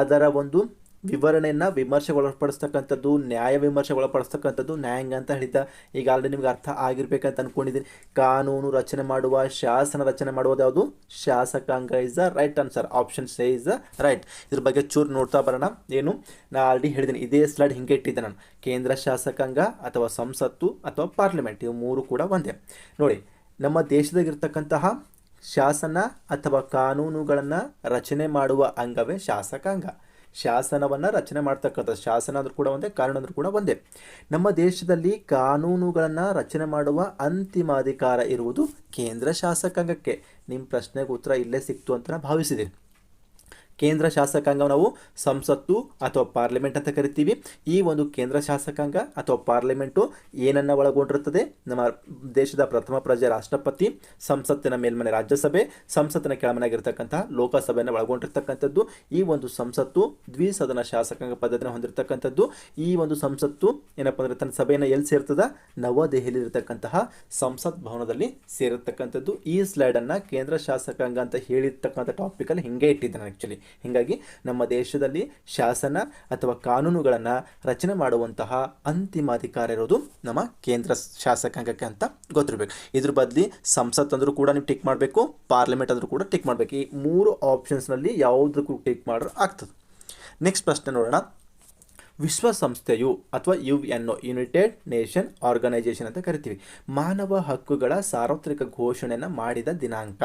ಅದರ ಒಂದು ವಿವರಣೆಯನ್ನು ವಿಮರ್ಶೆಗೆ ಒಳಪಡಿಸ್ತಕ್ಕಂಥದ್ದು ನ್ಯಾಯ ವಿಮರ್ಶೆಗೆ ಒಳಪಡಿಸ್ತಕ್ಕಂಥದ್ದು ನ್ಯಾಯಾಂಗ ಅಂತ ಹೇಳಿದ್ದ. ಈಗ ಆಲ್ರೆಡಿ ನಿಮ್ಗೆ ಅರ್ಥ ಆಗಿರ್ಬೇಕಂತ ಅಂದ್ಕೊಂಡಿದ್ದೀನಿ. ಕಾನೂನು ರಚನೆ ಮಾಡುವ, ಶಾಸನ ರಚನೆ ಮಾಡುವುದು ಯಾವುದು? ಶಾಸಕಾಂಗ is the right answer. Option C is the right. ಇದ್ರ ಬಗ್ಗೆ ಚೂರು ನೋಡ್ತಾ ಬರೋಣ. ಏನು ನಾನು ಆಲ್ರೆಡಿ ಹೇಳಿದ್ದೀನಿ, ಇದೇ ಸ್ಲೈಡ್ ಹಿಂಗೆ ಇಟ್ಟಿದ್ದೆ ನಾನು. ಕೇಂದ್ರ ಶಾಸಕಾಂಗ ಅಥವಾ ಸಂಸತ್ತು ಅಥವಾ ಪಾರ್ಲಿಮೆಂಟ್, ಇವು ಮೂರು ಕೂಡ ಒಂದೇ. ನೋಡಿ, ನಮ್ಮ ದೇಶದಾಗಿರ್ತಕ್ಕಂತಹ ಶಾಸನ ಅಥವಾ ಕಾನೂನುಗಳನ್ನು ರಚನೆ ಮಾಡುವ ಅಂಗವೇ ಶಾಸಕಾಂಗ. ಶಾಸನವನ್ನು ರಚನೆ ಮಾಡ್ತಕ್ಕಂಥ ಶಾಸನ ಅಂದ್ರೂ ಕೂಡ ಒಂದೇ, ಕಾನೂನು ಅಂದ್ರೂ ಕೂಡ ಒಂದೇ. ನಮ್ಮ ದೇಶದಲ್ಲಿ ಕಾನೂನುಗಳನ್ನು ರಚನೆ ಮಾಡುವ ಅಂತಿಮ ಅಧಿಕಾರ ಇರುವುದು ಕೇಂದ್ರ ಶಾಸಕಾಂಗಕ್ಕೆ. ನಿಮ್ಮ ಪ್ರಶ್ನೆಗೆ ಉತ್ತರ ಇಲ್ಲೇ ಸಿಕ್ತು ಅಂತ ನಾನು ಭಾವಿಸಿದ್ದೀನಿ. ಕೇಂದ್ರ ಶಾಸಕಾಂಗ ನಾವು ಸಂಸತ್ತು ಅಥವಾ ಪಾರ್ಲಿಮೆಂಟ್ ಅಂತ ಕರಿತೀವಿ. ಈ ಒಂದು ಕೇಂದ್ರ ಶಾಸಕಾಂಗ ಅಥವಾ ಪಾರ್ಲಿಮೆಂಟು ಏನನ್ನು ಒಳಗೊಂಡಿರುತ್ತದೆ? ನಮ್ಮ ದೇಶದ ಪ್ರಥಮ ಪ್ರಜೆ ರಾಷ್ಟ್ರಪತಿ, ಸಂಸತ್ತಿನ ಮೇಲ್ಮನೆ ರಾಜ್ಯಸಭೆ, ಸಂಸತ್ತಿನ ಕೆಳಮನೆಯಾಗಿರ್ತಕ್ಕಂಥ ಲೋಕಸಭೆಯನ್ನು ಒಳಗೊಂಡಿರ್ತಕ್ಕಂಥದ್ದು. ಈ ಒಂದು ಸಂಸತ್ತು ದ್ವಿಸದನ ಶಾಸಕಾಂಗ ಪದ್ಧತಿಯನ್ನು ಹೊಂದಿರತಕ್ಕಂಥದ್ದು. ಈ ಒಂದು ಸಂಸತ್ತು ಏನಪ್ಪ ಅಂದರೆ ತನ್ನ ಸಭೆಯನ್ನು ಎಲ್ಲಿ ಸೇರ್ತದ? ನವದೆಹಲಿ ಇರತಕ್ಕಂತಹ ಸಂಸತ್ ಭವನದಲ್ಲಿ ಸೇರಿರ್ತಕ್ಕಂಥದ್ದು. ಈ ಸ್ಲೈಡನ್ನು ಕೇಂದ್ರ ಶಾಸಕಾಂಗ ಅಂತ ಹೇಳಿರ್ತಕ್ಕಂಥ ಟಾಪಿಕಲ್ಲಿ ಹಿಂಗೆ ಇಟ್ಟಿದ್ದಾನೆ ಆ್ಯಕ್ಚುಲಿ. ಹೀಗಾಗಿ ನಮ್ಮ ದೇಶದಲ್ಲಿ ಶಾಸನ ಅಥವಾ ಕಾನೂನುಗಳನ್ನು ರಚನೆ ಮಾಡುವಂತಹ ಅಂತಿಮ ಅಧಿಕಾರ ಇರೋದು ನಮ್ಮ ಕೇಂದ್ರ ಶಾಸಕಾಂಗಕ್ಕೆ ಅಂತ ಗೊತ್ತಿರಬೇಕು. ಇದ್ರ ಬದಲಿ ಸಂಸತ್ ಅಂದರೂ ಕೂಡ ನೀವು ಟಿಕ್ ಮಾಡಬೇಕು, ಪಾರ್ಲಿಮೆಂಟ್ ಅಂದರೂ ಕೂಡ ಟಿಕ್ ಮಾಡಬೇಕು. ಈ 3 ಆಪ್ಷನ್ಸ್ನಲ್ಲಿ ಯಾವುದಕ್ಕೂ ಟಿಕ್ ಮಾಡ್ರೆ ಆಗ್ತದೆ. ನೆಕ್ಸ್ಟ್ ಪ್ರಶ್ನೆ ನೋಡೋಣ. ವಿಶ್ವಸಂಸ್ಥೆಯು ಅಥವಾ UN ಯುನೈಟೆಡ್ ನೇಷನ್ ಆರ್ಗನೈಜೇಷನ್ ಅಂತ ಕರಿತೀವಿ, ಮಾನವ ಹಕ್ಕುಗಳ ಸಾರ್ವತ್ರಿಕ ಘೋಷಣೆಯನ್ನು ಮಾಡಿದ ದಿನಾಂಕ.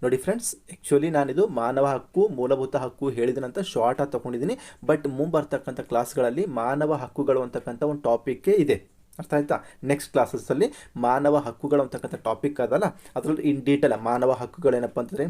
ನೋಡಿ ಫ್ರೆಂಡ್ಸ್, ಆ್ಯಕ್ಚುಲಿ ನಾನಿದು ಮಾನವ ಹಕ್ಕು ಮೂಲಭೂತ ಹಕ್ಕು ಹೇಳಿದನಂತ ಶಾರ್ಟ್ ಆಗಿ ತೊಗೊಂಡಿದ್ದೀನಿ. ಬಟ್ ಮುಂಬರ್ತಕ್ಕಂಥ ಕ್ಲಾಸ್ಗಳಲ್ಲಿ ಮಾನವ ಹಕ್ಕುಗಳು ಅಂತಕ್ಕಂಥ ಒಂದು ಟಾಪಿಕ್ಕೇ ಇದೆ. ಅರ್ಥ ಆಯ್ತಾ? ನೆಕ್ಸ್ಟ್ ಕ್ಲಾಸಸ್ಸಲ್ಲಿ ಮಾನವ ಹಕ್ಕುಗಳು ಅಂತಕ್ಕಂಥ ಟಾಪಿಕ್ ಅದಲ್ಲ, ಅದರಲ್ಲಿ ಇನ್ ಡೀಟೇಲ್ ಮಾನವ ಹಕ್ಕುಗಳೇನಪ್ಪ ಅಂತಂದರೆ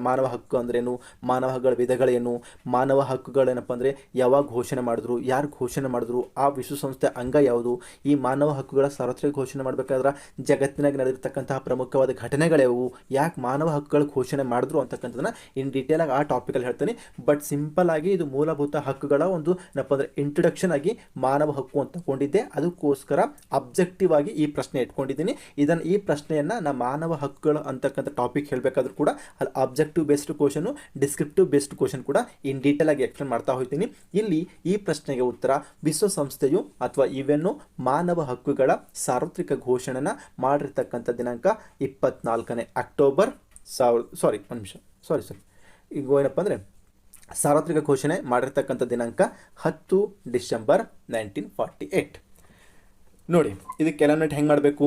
ಮಾನವ ಹಕ್ಕು ಅಂದ್ರೇನು, ಮಾನವ ಹಕ್ಕುಗಳ ವಿಧಗಳೇನು, ಮಾನವ ಹಕ್ಕುಗಳೇನಪ್ಪ ಅಂದರೆ ಯಾವಾಗ ಘೋಷಣೆ ಮಾಡಿದ್ರು, ಯಾರು ಘೋಷಣೆ ಮಾಡಿದ್ರು, ಆ ವಿಶ್ವಸಂಸ್ಥೆ ಅಂಗ ಯಾವುದು, ಈ ಮಾನವ ಹಕ್ಕುಗಳ ಸಾರ್ವತ್ರಿಕ ಘೋಷಣೆ ಮಾಡಬೇಕಾದ್ರೆ ಜಗತ್ತಿನಾಗ ನಡೆದಿರ್ತಕ್ಕಂತಹ ಪ್ರಮುಖವಾದ ಘಟನೆಗಳ್ಯಾವು, ಯಾಕೆ ಮಾನವ ಹಕ್ಕುಗಳ ಘೋಷಣೆ ಮಾಡಿದ್ರು ಅಂತಕ್ಕಂಥದ್ದನ್ನು ಇನ್ ಡೀಟೇಲಾಗಿ ಆ ಟಾಪಿಕಲ್ಲಿ ಹೇಳ್ತೀನಿ. ಬಟ್ ಸಿಂಪಲ್ ಆಗಿ ಇದು ಮೂಲಭೂತ ಹಕ್ಕುಗಳ ಒಂದು ಏನಪ್ಪ ಅಂದರೆ ಇಂಟ್ರೊಡಕ್ಷನ್ ಆಗಿ ಮಾನವ ಹಕ್ಕು ಅಂತ ತಗೊಂಡಿದ್ದೆ. ಅದಕ್ಕೋಸ್ಕರ ಅಬ್ಜೆಕ್ಟಿವ್ ಆಗಿ ಈ ಪ್ರಶ್ನೆ ಇಟ್ಕೊಂಡಿದ್ದೀನಿ. ಈ ಪ್ರಶ್ನೆಯನ್ನು ನಾ ಮಾನವ ಹಕ್ಕುಗಳು ಅಂತಕ್ಕಂಥ ಟಾಪಿಕ್ ಹೇಳಬೇಕಾದ್ರೂ ಕೂಡ ಅದು objective based question, descriptive based question ಕೂಡ ಇನ್ ಡೀಟೇಲ್ ಆಗಿ ಎಕ್ಸ್ಪ್ಲೇನ್ ಮಾಡ್ತಾ ಹೋಗ್ತೀನಿ. ಇಲ್ಲಿ ಈ ಪ್ರಶ್ನೆಗೆ ಉತ್ತರ ವಿಶ್ವಸಂಸ್ಥೆಯು ಅಥವಾ UN ಮಾನವ ಹಕ್ಕುಗಳ ಸಾರ್ವತ್ರಿಕ ಘೋಷಣೆನ ಮಾಡಿರ್ತಕ್ಕಂಥ ದಿನಾಂಕ 24ನೇ ಅಕ್ಟೋಬರ್ ಈಗ ಏನಪ್ಪ ಅಂದರೆ ಸಾರ್ವತ್ರಿಕ ಘೋಷಣೆ ಮಾಡಿರ್ತಕ್ಕಂಥ ದಿನಾಂಕ 10 ಡಿಸೆಂಬರ್ 1948. ನೋಡಿ ಇದಕ್ಕೆ ಕೆಲವೊಂದು ಹೆಂಗೆ ಮಾಡಬೇಕು,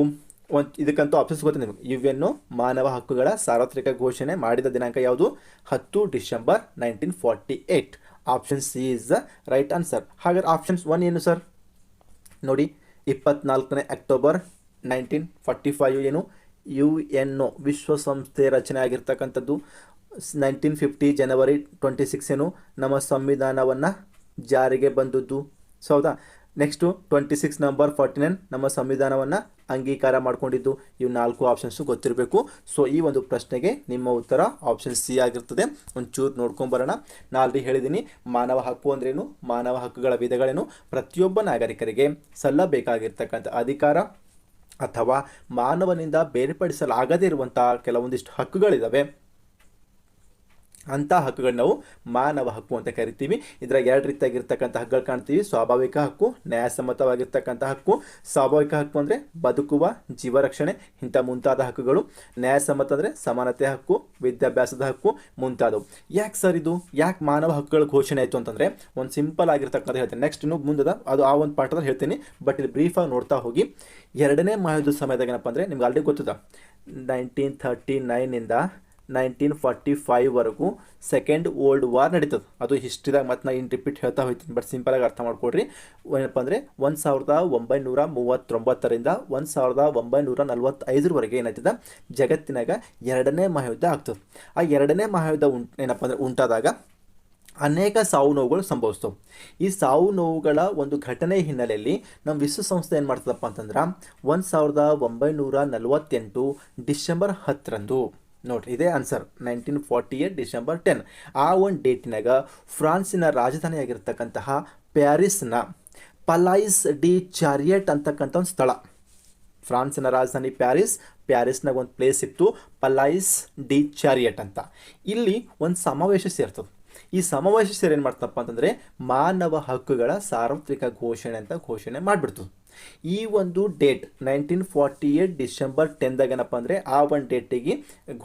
ಇದಕ್ಕಂತೂ ಆಪ್ಷನ್ಸ್ ಗೊತ್ತಿದೆ ನಿಮಗೆ. UN ಮಾನವ ಹಕ್ಕುಗಳ ಸಾರ್ವತ್ರಿಕ ಘೋಷಣೆ ಮಾಡಿದ ದಿನಾಂಕ ಯಾವುದು? 10 December 1948. Option C is the right answer. ಹಾಗಾದ್ರೆ ಆಪ್ಷನ್ಸ್ 1 ಏನು ಸರ್? ನೋಡಿ 24ನೇ ಅಕ್ಟೋಬರ್ 1945 ಏನು? UN ವಿಶ್ವಸಂಸ್ಥೆ ರಚನೆ ಆಗಿರ್ತಕ್ಕಂಥದ್ದು. 1950 ಜನವರಿ 26 ಏನು? ನಮ್ಮ ಸಂವಿಧಾನವನ್ನು ಜಾರಿಗೆ ಬಂದದ್ದು. ಸೊ ಹೌದಾ? ನೆಕ್ಸ್ಟು 26 ನವಂಬರ್ 49 ನಮ್ಮ ಸಂವಿಧಾನವನ್ನು ಅಂಗೀಕಾರ ಮಾಡಿಕೊಂಡಿದ್ದು. ಇವು 4 ಆಪ್ಷನ್ಸು ಗೊತ್ತಿರಬೇಕು. ಸೊ ಈ ಒಂದು ಪ್ರಶ್ನೆಗೆ ನಿಮ್ಮ ಉತ್ತರ ಆಪ್ಷನ್ ಸಿ ಆಗಿರ್ತದೆ. ಒಂಚೂರು ನೋಡ್ಕೊಂಬರೋಣ. ನಾನು ಆಲ್ರೆಡಿ ಹೇಳಿದ್ದೀನಿ ಮಾನವ ಹಕ್ಕು ಅಂದ್ರೇನು, ಮಾನವ ಹಕ್ಕುಗಳ ವಿಧಗಳೇನು, ಪ್ರತಿಯೊಬ್ಬ ನಾಗರಿಕರಿಗೆ ಸಲ್ಲಬೇಕಾಗಿರ್ತಕ್ಕಂಥ ಅಧಿಕಾರ ಅಥವಾ ಮಾನವನಿಂದ ಬೇರ್ಪಡಿಸಲಾಗದೇ ಇರುವಂಥ ಕೆಲವೊಂದಿಷ್ಟು ಹಕ್ಕುಗಳಿದ್ದಾವೆ. ಅಂಥ ಹಕ್ಕುಗಳನ್ನ ನಾವು ಮಾನವ ಹಕ್ಕು ಅಂತ ಕರಿತೀವಿ. ಇದರಾಗ 2 ರೀತಿಯಾಗಿರ್ತಕ್ಕಂಥ ಹಕ್ಕುಗಳು ಕಾಣ್ತೀವಿ. ಸ್ವಾಭಾವಿಕ ಹಕ್ಕು, ನ್ಯಾಯಸಮ್ಮತವಾಗಿರ್ತಕ್ಕಂಥ ಹಕ್ಕು. ಸ್ವಾಭಾವಿಕ ಹಕ್ಕು ಅಂದರೆ ಬದುಕುವ ಜೀವರಕ್ಷಣೆ ಇಂಥ ಮುಂತಾದ ಹಕ್ಕುಗಳು. ನ್ಯಾಯಸಮ್ಮತ ಅಂದರೆ ಸಮಾನತೆ ಹಕ್ಕು, ವಿದ್ಯಾಭ್ಯಾಸದ ಹಕ್ಕು ಮುಂತಾದವು. ಯಾಕೆ ಸರ್ ಇದು ಯಾಕೆ ಮಾನವ ಹಕ್ಕುಗಳ ಘೋಷಣೆ ಆಯಿತು ಅಂತಂದರೆ ಒಂದು ಸಿಂಪಲ್ ಆಗಿರ್ತಕ್ಕಂಥ ಹೇಳ್ತೀನಿ. ನೆಕ್ಸ್ಟ್ ಇನ್ನೂ ಮುಂದದ ಅದು ಆ ಒಂದು ಪಾಠದಲ್ಲಿ ಹೇಳ್ತೀನಿ. ಬಟ್ ಇಲ್ಲಿ ಬ್ರೀಫಾಗಿ ನೋಡ್ತಾ ಹೋಗಿ. 2ನೇ ಮಹಾಯುದ್ಧದ ಸಮಯದಾಗ ಏನಪ್ಪ ಅಂದರೆ ನಿಮ್ಗೆ ಆಲ್ರೆಡಿ ಗೊತ್ತದ 1939 1945ವರೆಗೂ ಸೆಕೆಂಡ್ ವರ್ಲ್ಡ್ ವಾರ್ ನಡೀತದೆ. ಅದು ಹಿಸ್ಟ್ರಿದಾಗ ಮತ್ತು ನಾನು ಇನ್ನು ರಿಪೀಟ್ ಹೇಳ್ತಾ ಹೋಗ್ತೀನಿ. ಬಟ್ ಸಿಂಪಲಾಗಿ ಅರ್ಥ ಮಾಡ್ಕೊಡ್ರಿ. ಏನಪ್ಪ ಅಂದರೆ 1939ರಿಂದ 1945ವರೆಗೆ ಏನಾಯ್ತದ ಜಗತ್ತಿನಾಗ 2ನೇ ಮಹಾಯುದ್ಧ ಆಗ್ತದೆ. ಆ 2ನೇ ಮಹಾಯುದ್ಧ ಏನಪ್ಪ ಅಂದರೆ ಉಂಟಾದಾಗ ಅನೇಕ ಸಾವು ನೋವುಗಳು ಸಂಭವಿಸ್ತವೆ. ಈ ಸಾವು ನೋವುಗಳ ಒಂದು ಘಟನೆ ಹಿನ್ನೆಲೆಯಲ್ಲಿ ನಮ್ಮ ವಿಶ್ವಸಂಸ್ಥೆ ಏನು ಮಾಡ್ತದಪ್ಪ ಅಂತಂದ್ರೆ 1948 ಡಿಸೆಂಬರ್ 10ರಂದು ನೋಡ್ರಿ ಇದೇ ಆನ್ಸರ್ 1948 ಡಿಸೆಂಬರ್ 10 ಆ ಒಂದು ಡೇಟಿನಾಗ ಫ್ರಾನ್ಸಿನ ರಾಜಧಾನಿಯಾಗಿರ್ತಕ್ಕಂತಹ ಪ್ಯಾರಿಸ್ನ ಪಲೈಸ್ ಡಿ ಚಾರಿಯಟ್ ಅಂತಕ್ಕಂಥ ಒಂದು ಸ್ಥಳ. ಫ್ರಾನ್ಸಿನ ರಾಜಧಾನಿ ಪ್ಯಾರಿಸ್ನಾಗ ಒಂದು ಪ್ಲೇಸ್ ಇತ್ತು ಪಲೈಸ್ ಡಿ ಚಾರಿಯಟ್ ಅಂತ. ಇಲ್ಲಿ ಒಂದು ಸಮಾವೇಶ ಸೇರ್ತದೆ. ಈ ಸಮಾವೇಶ ಸೇರಿ ಏನು ಮಾಡ್ತಪ್ಪ ಅಂತಂದರೆ ಮಾನವ ಹಕ್ಕುಗಳ ಸಾರ್ವತ್ರಿಕ ಘೋಷಣೆ ಅಂತ ಘೋಷಣೆ ಮಾಡಿಬಿಡ್ತು. ಈ ಒಂದು ಡೇಟ್ 1948 ಡಿಸೆಂಬರ್ 10ದಾಗ ಏನಪ್ಪ ಅಂದರೆ ಆ ಒಂದು ಡೇಟಿಗೆ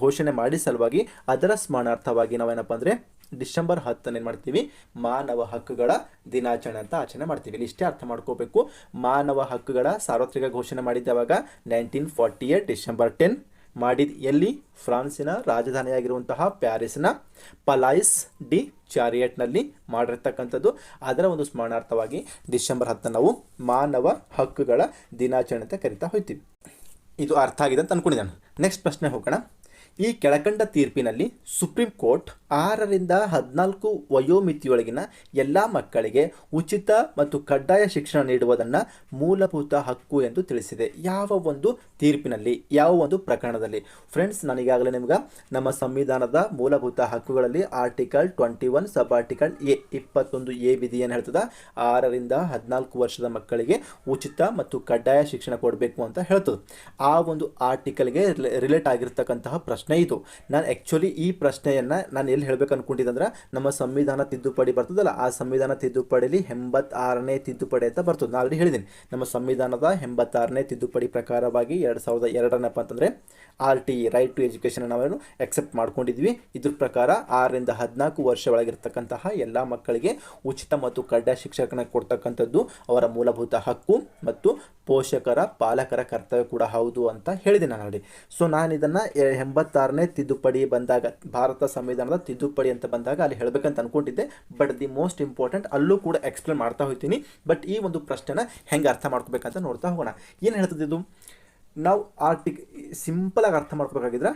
ಘೋಷಣೆ ಮಾಡಿ ಸಲುವಾಗಿ ಅದರ ಸ್ಮರಣಾರ್ಥವಾಗಿ ನಾವೇನಪ್ಪ ಅಂದರೆ ಡಿಸೆಂಬರ್ 10 ಏನು ಮಾಡ್ತೀವಿ ಮಾನವ ಹಕ್ಕುಗಳ ದಿನಾಚರಣೆ ಅಂತ ಆಚರಣೆ ಮಾಡ್ತೀವಿ. ಇಲ್ಲಿ ಇಷ್ಟೇ ಅರ್ಥ ಮಾಡ್ಕೋಬೇಕು. ಮಾನವ ಹಕ್ಕುಗಳ ಸಾರ್ವತ್ರಿಕ ಘೋಷಣೆ ಮಾಡಿದ್ದಾವಾಗ 1948 ಡಿಸೆಂಬರ್ 10, ಮಾಡಿದ ಎಲ್ಲಿ? ಫ್ರಾನ್ಸಿನ ರಾಜಧಾನಿಯಾಗಿರುವಂತಹ ಪ್ಯಾರಿಸ್ನ ಪಲಾಯಿಸ್ ಡಿ ಚಾರಿಯಟ್ನಲ್ಲಿ ಮಾಡಿರ್ತಕ್ಕಂಥದ್ದು. ಅದರ ಒಂದು ಸ್ಮರಣಾರ್ಥವಾಗಿ ಡಿಸೆಂಬರ್ 10 ನಾವು ಮಾನವ ಹಕ್ಕುಗಳ ದಿನಾಚರಣೆ ಅಂತ ಕರಿತಾ ಹೋಗ್ತೀವಿ. ಇದು ಅರ್ಥ ಆಗಿದೆ ಅಂತ ಅನ್ಕೊಂಡಿದ್ದಾನೆ. ನೆಕ್ಸ್ಟ್ ಪ್ರಶ್ನೆ ಹೋಗೋಣ. ಈ ಕೆಳಕಂಡ ತೀರ್ಪಿನಲ್ಲಿ ಸುಪ್ರೀಂ ಕೋರ್ಟ್ 6ರಿಂದ 14 ವಯೋಮಿತಿಯೊಳಗಿನ ಎಲ್ಲ ಮಕ್ಕಳಿಗೆ ಉಚಿತ ಮತ್ತು ಕಡ್ಡಾಯ ಶಿಕ್ಷಣ ನೀಡುವುದನ್ನು ಮೂಲಭೂತ ಹಕ್ಕು ಎಂದು ತಿಳಿಸಿದೆ. ಯಾವ ಒಂದು ತೀರ್ಪಿನಲ್ಲಿ, ಯಾವ ಒಂದು ಪ್ರಕರಣದಲ್ಲಿ? ಫ್ರೆಂಡ್ಸ್, ನಾನೀಗಾಗಲೇ ನಿಮ್ಗೆ ನಮ್ಮ ಸಂವಿಧಾನದ ಮೂಲಭೂತ ಹಕ್ಕುಗಳಲ್ಲಿ ಆರ್ಟಿಕಲ್ 21 ಸಬ್ ಆರ್ಟಿಕಲ್ 21A ವಿಧಿ ಏನು ಹೇಳ್ತದ? 6ರಿಂದ 14 ವರ್ಷದ ಮಕ್ಕಳಿಗೆ ಉಚಿತ ಮತ್ತು ಕಡ್ಡಾಯ ಶಿಕ್ಷಣ ಕೊಡಬೇಕು ಅಂತ ಹೇಳ್ತದೆ. ಆ ಒಂದು ಆರ್ಟಿಕಲ್ಗೆ ರಿಲೇಟ್ ಆಗಿರ್ತಕ್ಕಂತಹ ಪ್ರಶ್ನೆ ಇದು. ನಾನು ಆ್ಯಕ್ಚುಲಿ ಈ ಪ್ರಶ್ನೆಯನ್ನು ನಾನು ಎಲ್ಲಿ ಹೇಳಬೇಕು ಅನ್ಕೊಂಡಿದ್ದೆ ಅಂದ್ರೆ, ನಮ್ಮ ಸಂವಿಧಾನ ತಿದ್ದುಪಡಿ ಬರ್ತದಲ್ಲ, ಆ ಸಂವಿಧಾನ ತಿದ್ದುಪಡಿಲಿ 86ನೇ ತಿದ್ದುಪಡಿ ಅಂತ ಬರ್ತದೆ. ನಾನು ಆಲ್ರೆಡಿ ಹೇಳಿದ್ದೀನಿ, ನಮ್ಮ ಸಂವಿಧಾನದ 86ನೇ ತಿದ್ದುಪಡಿ ಪ್ರಕಾರವಾಗಿ 2002 ಅಂತಂದರೆ RTE ರೈಟ್ ಟು ಎಜುಕೇಷನ್ ನಾವೇನು ಎಕ್ಸೆಪ್ಟ್ ಮಾಡ್ಕೊಂಡಿದ್ವಿ. ಇದ್ರ ಪ್ರಕಾರ 6ರಿಂದ 14 ವರ್ಷ ಒಳಗಿರ್ತಕ್ಕಂತಹ ಎಲ್ಲ ಮಕ್ಕಳಿಗೆ ಉಚಿತ ಮತ್ತು ಕಡ್ಡಾಯ ಶಿಕ್ಷಣ ಕೊಡ್ತಕ್ಕಂಥದ್ದು ಅವರ ಮೂಲಭೂತ ಹಕ್ಕು ಮತ್ತು ಪೋಷಕರ ಪಾಲಕರ ಕರ್ತವ್ಯ ಕೂಡ ಹೌದು ಅಂತ ಹೇಳಿದೆ ನಾನು ಆಲ್ರೆಡಿ. ಸೊ ನಾನು ಇದನ್ನು 86ನೇ ತಿದ್ದುಪಡಿ ಬಂದಾಗ, ಭಾರತ ಸಂವಿಧಾನದ ತಿದ್ದುಪಡಿ ಅಂತ ಬಂದಾಗ ಅಲ್ಲಿ ಹೇಳಬೇಕಂತ ಅನ್ಕೊಂಡಿದ್ದೆ. ಬಟ್ ದಿ ಮೋಸ್ಟ್ ಇಂಪಾರ್ಟೆಂಟ್ ಅಲ್ಲೂ ಕೂಡ ಎಕ್ಸ್ಪ್ಲೇನ್ ಮಾಡ್ತಾ ಹೋಗ್ತೀನಿ. ಬಟ್ ಈ ಒಂದು ಪ್ರಶ್ನೆನ ಹೆಂಗೆ ಅರ್ಥ ಮಾಡ್ಕೋಬೇಕಂತ ನೋಡ್ತಾ ಹೋಗೋಣ. ಏನು ಹೇಳ್ತದೆ ಇದು? ನಾವು ಸಿಂಪಲಾಗಿ ಅರ್ಥ ಮಾಡ್ಕೋಬೇಕಾಗಿದ್ರೆ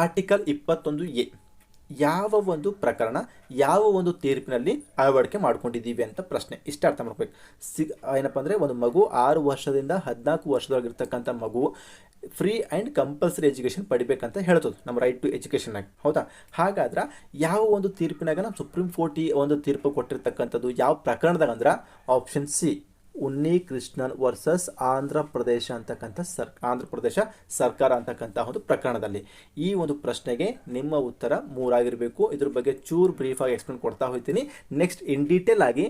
ಆರ್ಟಿಕಲ್ 21A ಯಾವ ಒಂದು ಪ್ರಕರಣ, ಯಾವ ಒಂದು ತೀರ್ಪಿನಲ್ಲಿ ಅಳವಡಿಕೆ ಮಾಡ್ಕೊಂಡಿದ್ದೀವಿ ಅಂತ ಪ್ರಶ್ನೆ. ಇಷ್ಟ ಅರ್ಥ ಮಾಡ್ಕೋಬೇಕು. ಏನಪ್ಪ ಅಂದರೆ, ಒಂದು ಮಗು 6 ವರ್ಷದಿಂದ 14 ವರ್ಷದೊಳಗಿರ್ತಕ್ಕಂಥ ಮಗು ಫ್ರೀ ಆ್ಯಂಡ್ ಕಂಪಲ್ಸರಿ ಎಜುಕೇಷನ್ ಪಡಿಬೇಕಂತ ಹೇಳ್ತದೆ ನಮ್ಮ ರೈಟ್ ಟು ಎಜುಕೇಷನ್ನಾಗ, ಹೌದಾ? ಹಾಗಾದ್ರೆ ಯಾವ ಒಂದು ತೀರ್ಪಿನಾಗ ನಮ್ಮ ಸುಪ್ರೀಂ ಕೋರ್ಟ್ ಈ ಒಂದು ತೀರ್ಪು ಕೊಟ್ಟಿರ್ತಕ್ಕಂಥದ್ದು ಯಾವ ಪ್ರಕರಣದಾಗ ಅಂದ್ರೆ option C, ಉನ್ನಿ Krishnan versus Andhra Pradesh ಅಂತಕ್ಕಂಥ ಆಂಧ್ರ ಪ್ರದೇಶ ಸರ್ಕಾರ ಅಂತಕ್ಕಂಥ ಒಂದು ಪ್ರಕರಣದಲ್ಲಿ. ಈ ಒಂದು ಪ್ರಶ್ನೆಗೆ ನಿಮ್ಮ ಉತ್ತರ 3 ಆಗಿರಬೇಕು. ಇದ್ರ ಬಗ್ಗೆ ಚೂರು ಬ್ರೀಫಾಗಿ ಎಕ್ಸ್ಪ್ಲೇನ್ ಕೊಡ್ತಾ ಹೋಗ್ತೀನಿ. ನೆಕ್ಸ್ಟ್ ಇನ್ ಡೀಟೇಲ್ ಆಗಿ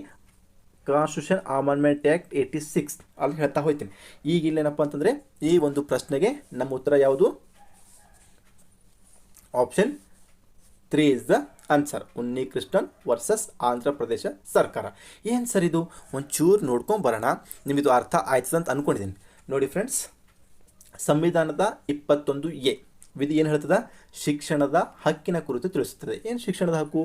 ಕಾನ್ಸ್ಟಿಟ್ಯೂಷನ್ ಅಮೆಂಡ್ಮೆಂಟ್ ಆ್ಯಕ್ಟ್ 86 ಅಲ್ಲಿ ಹೇಳ್ತಾ ಹೋಗ್ತೀನಿ. ಈಗ ಇಲ್ಲೇನಪ್ಪ ಅಂತಂದರೆ ಈ ಒಂದು ಪ್ರಶ್ನೆಗೆ ನಮ್ಮ ಉತ್ತರ ಯಾವುದು? Option 3 is the answer. ಉನ್ನಿ Krishnan versus Andhra Pradesh ಸರ್ಕಾರ. ಏನು ಸರ್ ಇದು? ಒಂಚೂರು ನೋಡ್ಕೊಂಡು ಬರೋಣ. ನಿಮ್ಮದು ಅರ್ಥ ಆಯ್ತದ ಅಂತ ಅಂದ್ಕೊಂಡಿದ್ದೀನಿ. ನೋಡಿ ಫ್ರೆಂಡ್ಸ್, ಸಂವಿಧಾನದ 21A ವಿಧಿ ಏನು ಹೇಳ್ತದ? ಶಿಕ್ಷಣದ ಹಕ್ಕಿನ ಕುರಿತು ತಿಳಿಸುತ್ತದೆ. ಏನು ಶಿಕ್ಷಣದ ಹಕ್ಕು?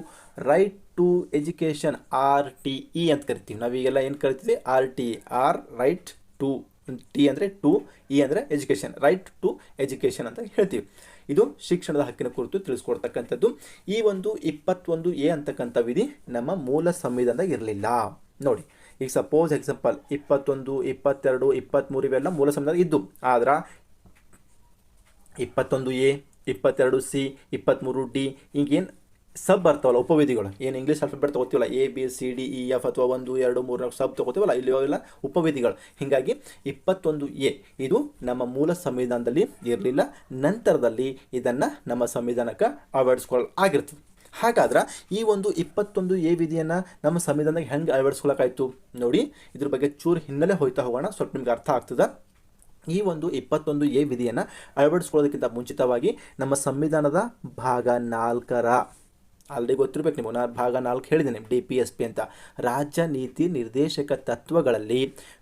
ರೈಟ್ ಟು ಎಜುಕೇಷನ್, RTE ಅಂತ ಕರಿತೀವಿ ನಾವೀಗೆಲ್ಲ. ಏನು ಕರಿತೀವಿ? RTE. R right to, T ಅಂದರೆ ಟು, ಇ ಅಂದರೆ ಎಜುಕೇಷನ್, ರೈಟ್ ಟು ಎಜುಕೇಷನ್ ಅಂತ ಹೇಳ್ತೀವಿ. ಇದು ಶಿಕ್ಷಣದ ಹಕ್ಕಿನ ಕುರಿತು ತಿಳಿಸ್ಕೊಡ್ತಕ್ಕಂಥದ್ದು. ಈ ಒಂದು 21A ಅಂತಕ್ಕಂಥ ವಿಧಿ ನಮ್ಮ ಮೂಲ ಸಂವಿಧಾನದಾಗ ಇರಲಿಲ್ಲ. ನೋಡಿ, ಈಗ ಸಪೋಸ್ ಎಕ್ಸಾಂಪಲ್ 21, 22, 23 ಇವೆಲ್ಲ ಮೂಲ ಸಂವಿಧಾನ ಇದ್ದು. ಆದ್ರೆ 21A, 22C, 23D ಹಿಂಗೇನು ಸಬ್ ಬರ್ತಾವಲ್ಲ ಉಪವಿಧಿಗಳು, ಏನು ಇಂಗ್ಲೀಷ್ ಆಲ್ಫಾಬೆಟ್ ತೊಗೋತೀವಲ್ಲ, ABCDEF ಅಥವಾ 1, 2, 3, 4 ಸಬ್ ತೊಗೋತೀವಲ್ಲ, ಇಲ್ಲಿ ಅವೆಲ್ಲ ಉಪವಿಧಿಗಳು. ಹೀಗಾಗಿ 21A ಇದು ನಮ್ಮ ಮೂಲ ಸಂವಿಧಾನದಲ್ಲಿ ಇರಲಿಲ್ಲ. ನಂತರದಲ್ಲಿ ಇದನ್ನು ನಮ್ಮ ಸಂವಿಧಾನಕ್ಕೆ ಅಳವಡಿಸ್ಕೊಳ್ಳಾಗಿರ್ತದೆ. ಹಾಗಾದ್ರೆ ಈ ಒಂದು 21A ವಿಧಿಯನ್ನು ನಮ್ಮ ಸಂವಿಧಾನದಾಗ ಹೆಂಗೆ ಅಳವಡಿಸ್ಕೊಳ್ಳೋಕ್ಕಾಯ್ತು ನೋಡಿ. ಇದ್ರ ಬಗ್ಗೆ ಚೂರು ಹಿನ್ನೆಲೆ ಹೋಗ್ತಾ ಹೋಗೋಣ, ಸ್ವಲ್ಪ ನಿಮ್ಗೆ ಅರ್ಥ ಆಗ್ತದೆ. ಈ ಒಂದು 21A ವಿಧಿಯನ್ನು ಅಳವಡಿಸ್ಕೊಳ್ಳೋದಕ್ಕಿಂತ ಮುಂಚಿತವಾಗಿ ನಮ್ಮ ಸಂವಿಧಾನದ ಭಾಗ 4ರ ಆಲ್ರೆಡಿ ಗೊತ್ತಿರಬೇಕು ನೀವು, ನಾನು ಭಾಗ 4 ಹೇಳಿದ್ದೇನೆ, DPSP ಅಂತ, ರಾಜ್ಯ ನೀತಿ ನಿರ್ದೇಶಕ ತತ್ವಗಳಲ್ಲಿ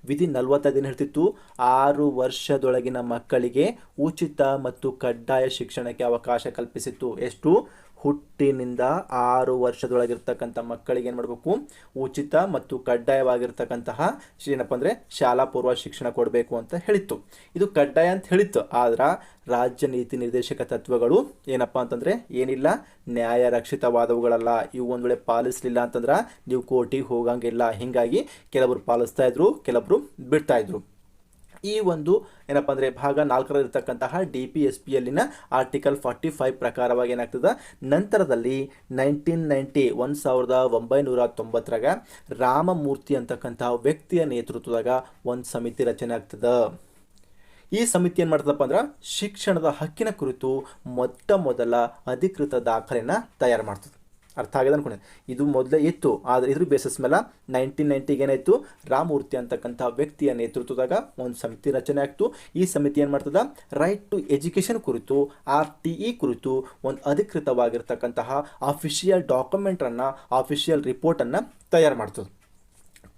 ವಿಧಿ 45 ಹೇಳ್ತಿತ್ತು. 6 ವರ್ಷದೊಳಗಿನ ಮಕ್ಕಳಿಗೆ ಉಚಿತ ಮತ್ತು ಕಡ್ಡಾಯ ಶಿಕ್ಷಣಕ್ಕೆ ಅವಕಾಶ ಕಲ್ಪಿಸಿತ್ತು. ಎಷ್ಟು? ಹುಟ್ಟಿನಿಂದ 6 ವರ್ಷದೊಳಗಿರ್ತಕ್ಕಂಥ ಮಕ್ಕಳಿಗೆ ಏನು ಮಾಡಬೇಕು? ಉಚಿತ ಮತ್ತು ಕಡ್ಡಾಯವಾಗಿರ್ತಕ್ಕಂತಹ ಏನಪ್ಪ ಅಂದರೆ ಶಾಲಾ ಪೂರ್ವ ಶಿಕ್ಷಣ ಕೊಡಬೇಕು ಅಂತ ಹೇಳಿತ್ತು. ಇದು ಕಡ್ಡಾಯ ಅಂತ ಹೇಳಿತ್ತು. ಆದ್ರೆ ರಾಜ್ಯ ನೀತಿ ನಿರ್ದೇಶಕ ತತ್ವಗಳು ಏನಪ್ಪ ಅಂತಂದರೆ ಏನಿಲ್ಲ, ನ್ಯಾಯ ರಕ್ಷಿತವಾದವುಗಳಲ್ಲ. ಇವು ಒಂದು ವೇಳೆ ಪಾಲಿಸಲಿಲ್ಲ ಅಂತಂದ್ರೆ ನೀವು ಕೋರ್ಟಿಗೆ ಹೋಗಂಗಿಲ್ಲ. ಹೀಗಾಗಿ ಕೆಲವರು ಪಾಲಿಸ್ತಾ ಇದ್ರು, ಕೆಲವರು ಬಿಡ್ತಾ ಇದ್ರು. ಈ ಒಂದು ಏನಪ್ಪ ಅಂದರೆ ಭಾಗ 4ರಲ್ಲಿರ್ತಕ್ಕಂತಹ DPSPಯಲ್ಲಿನ ಆರ್ಟಿಕಲ್ 45 ಪ್ರಕಾರವಾಗಿ ಏನಾಗ್ತದೆ? ನಂತರದಲ್ಲಿ 1990 ರಾಮಮೂರ್ತಿ ಅಂತಕ್ಕಂತಹ ವ್ಯಕ್ತಿಯ ನೇತೃತ್ವದಾಗ ಒಂದು ಸಮಿತಿ ರಚನೆ ಆಗ್ತದೆ. ಈ ಸಮಿತಿ ಏನು ಮಾಡ್ತದಪ್ಪ ಅಂದ್ರೆ ಶಿಕ್ಷಣದ ಹಕ್ಕಿನ ಕುರಿತು ಮೊದಲ ಅಧಿಕೃತ ದಾಖಲೆಯನ್ನು ತಯಾರು ಮಾಡ್ತದೆ. ಅರ್ಥ ಆಗಿದೆ ಅನ್ಕೊಂಡೆ. ಇದು ಮೊದಲೇ ಇತ್ತು, ಆದರೆ ಇದ್ರ ಬೇಸಿಸ್ ಮೇಲೆ 1990 ಏನಾಯಿತು? ರಾಮಮೂರ್ತಿ ಅಂತಕ್ಕಂಥ ವ್ಯಕ್ತಿಯ ನೇತೃತ್ವದಾಗ ಒಂದು ಸಮಿತಿ ರಚನೆ ಆಗ್ತು. ಈ ಸಮಿತಿ ಏನು ಮಾಡ್ತದ? ರೈಟ್ ಟು ಎಜುಕೇಷನ್ ಕುರಿತು, RTE ಕುರಿತು ಒಂದು ಅಧಿಕೃತವಾಗಿರ್ತಕ್ಕಂತಹ ಅಫಿಷಿಯಲ್ ಡಾಕ್ಯುಮೆಂಟನ್ನು, ಅಫಿಷಿಯಲ್ ರಿಪೋರ್ಟನ್ನು ತಯಾರು ಮಾಡ್ತದೆ.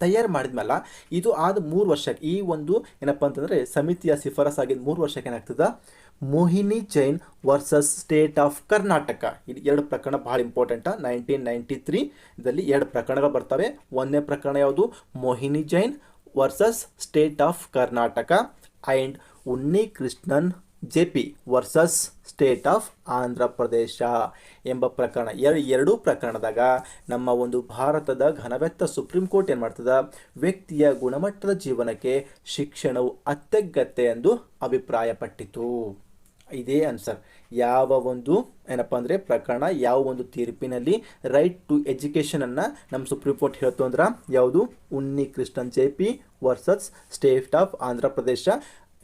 ತಯಾರು ಮಾಡಿದ್ಮೇಲೆ ಇದು ಆದ 3 ವರ್ಷಕ್ಕೆ ಈ ಒಂದು ಏನಪ್ಪ ಅಂತಂದರೆ ಸಮಿತಿಯ ಶಿಫಾರಸಾಗಿದ್ದು 3 ವರ್ಷಕ್ಕೆ ಏನಾಗ್ತದೆ? Mohini Jain versus state of Karnataka. ಇದು ಎರಡು ಪ್ರಕರಣ ಭಾಳ ಇಂಪಾರ್ಟೆಂಟ. 1993 ಇದರಲ್ಲಿ ಎರಡು ಪ್ರಕರಣಗಳು ಬರ್ತವೆ. ಒಂದನೇ ಪ್ರಕರಣ ಯಾವುದು? Mohini Jain versus state of Karnataka and ಉನ್ನಿ Krishnan JP versus state of Andhra ಪ್ರದೇಶ ಎಂಬ ಪ್ರಕರಣ. ಎರಡೂ ಪ್ರಕರಣದಾಗ ನಮ್ಮ ಒಂದು ಭಾರತದ ಘನವೆತ್ತ ಸುಪ್ರೀಂ ಕೋರ್ಟ್ ಏನು ಮಾಡ್ತದ? ವ್ಯಕ್ತಿಯ ಗುಣಮಟ್ಟದ ಜೀವನಕ್ಕೆ ಶಿಕ್ಷಣವು ಅತ್ಯಗತ್ಯ ಎಂದು ಅಭಿಪ್ರಾಯಪಟ್ಟಿತು. ಇದೇ ಆನ್ಸರ್. ಯಾವ ಒಂದು ಏನಪ್ಪ ಅಂದರೆ ಪ್ರಕರಣ, ಯಾವ ಒಂದು ತೀರ್ಪಿನಲ್ಲಿ ರೈಟ್ ಟು ಎಜುಕೇಷನನ್ನು ನಮ್ಮ ಸುಪ್ರೀಂ ಕೋರ್ಟ್ ಹೇಳ್ತು ಅಂದ್ರೆ ಯಾವುದು? Unni Krishnan JP versus state of Andhra Pradesh.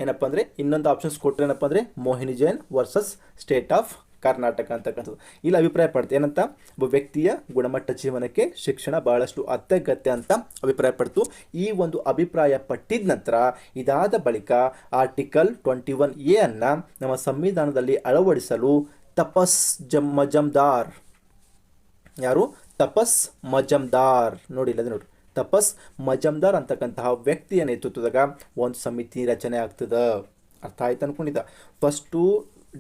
ಏನಪ್ಪ ಅಂದರೆ ಇನ್ನೊಂದು ಆಪ್ಷನ್ಸ್ ಕೊಟ್ಟರೆ ಏನಪ್ಪ ಅಂದರೆ Mohini Jain versus state of Karnataka ಅಂತಕ್ಕಂಥದ್ದು. ಇಲ್ಲಿ ಅಭಿಪ್ರಾಯ ಪಡ್ತು ಏನಂತ? ಒಬ್ಬ ವ್ಯಕ್ತಿಯ ಗುಣಮಟ್ಟ ಜೀವನಕ್ಕೆ ಶಿಕ್ಷಣ ಬಹಳಷ್ಟು ಅತ್ಯಗತ್ಯ ಅಂತ ಅಭಿಪ್ರಾಯ ಪಡ್ತು. ಈ ಒಂದು ಅಭಿಪ್ರಾಯ ಪಟ್ಟಿದ ನಂತರ ಇದಾದ ಬಳಿಕ ಆರ್ಟಿಕಲ್ 21A ಅನ್ನು ನಮ್ಮ ಸಂವಿಧಾನದಲ್ಲಿ ಅಳವಡಿಸಲು ತಪಸ್ ಮಜುಮ್ದಾರ್, ಯಾರು? ತಪಸ್ ಮಜುಮ್ದಾರ್, ನೋಡಿಲ್ಲ ಅದು ನೋಡಿ, ತಪಸ್ ಮಜುಮ್ದಾರ್ ಅಂತಕ್ಕಂತಹ ವ್ಯಕ್ತಿಯ ನೇತೃತ್ವದಾಗ ಒಂದು ಸಮಿತಿ ರಚನೆ ಆಗ್ತದೆ. ಅರ್ಥ ಆಯ್ತು ಅನ್ಕೊಂಡಿದ್ದ. ಫಸ್ಟು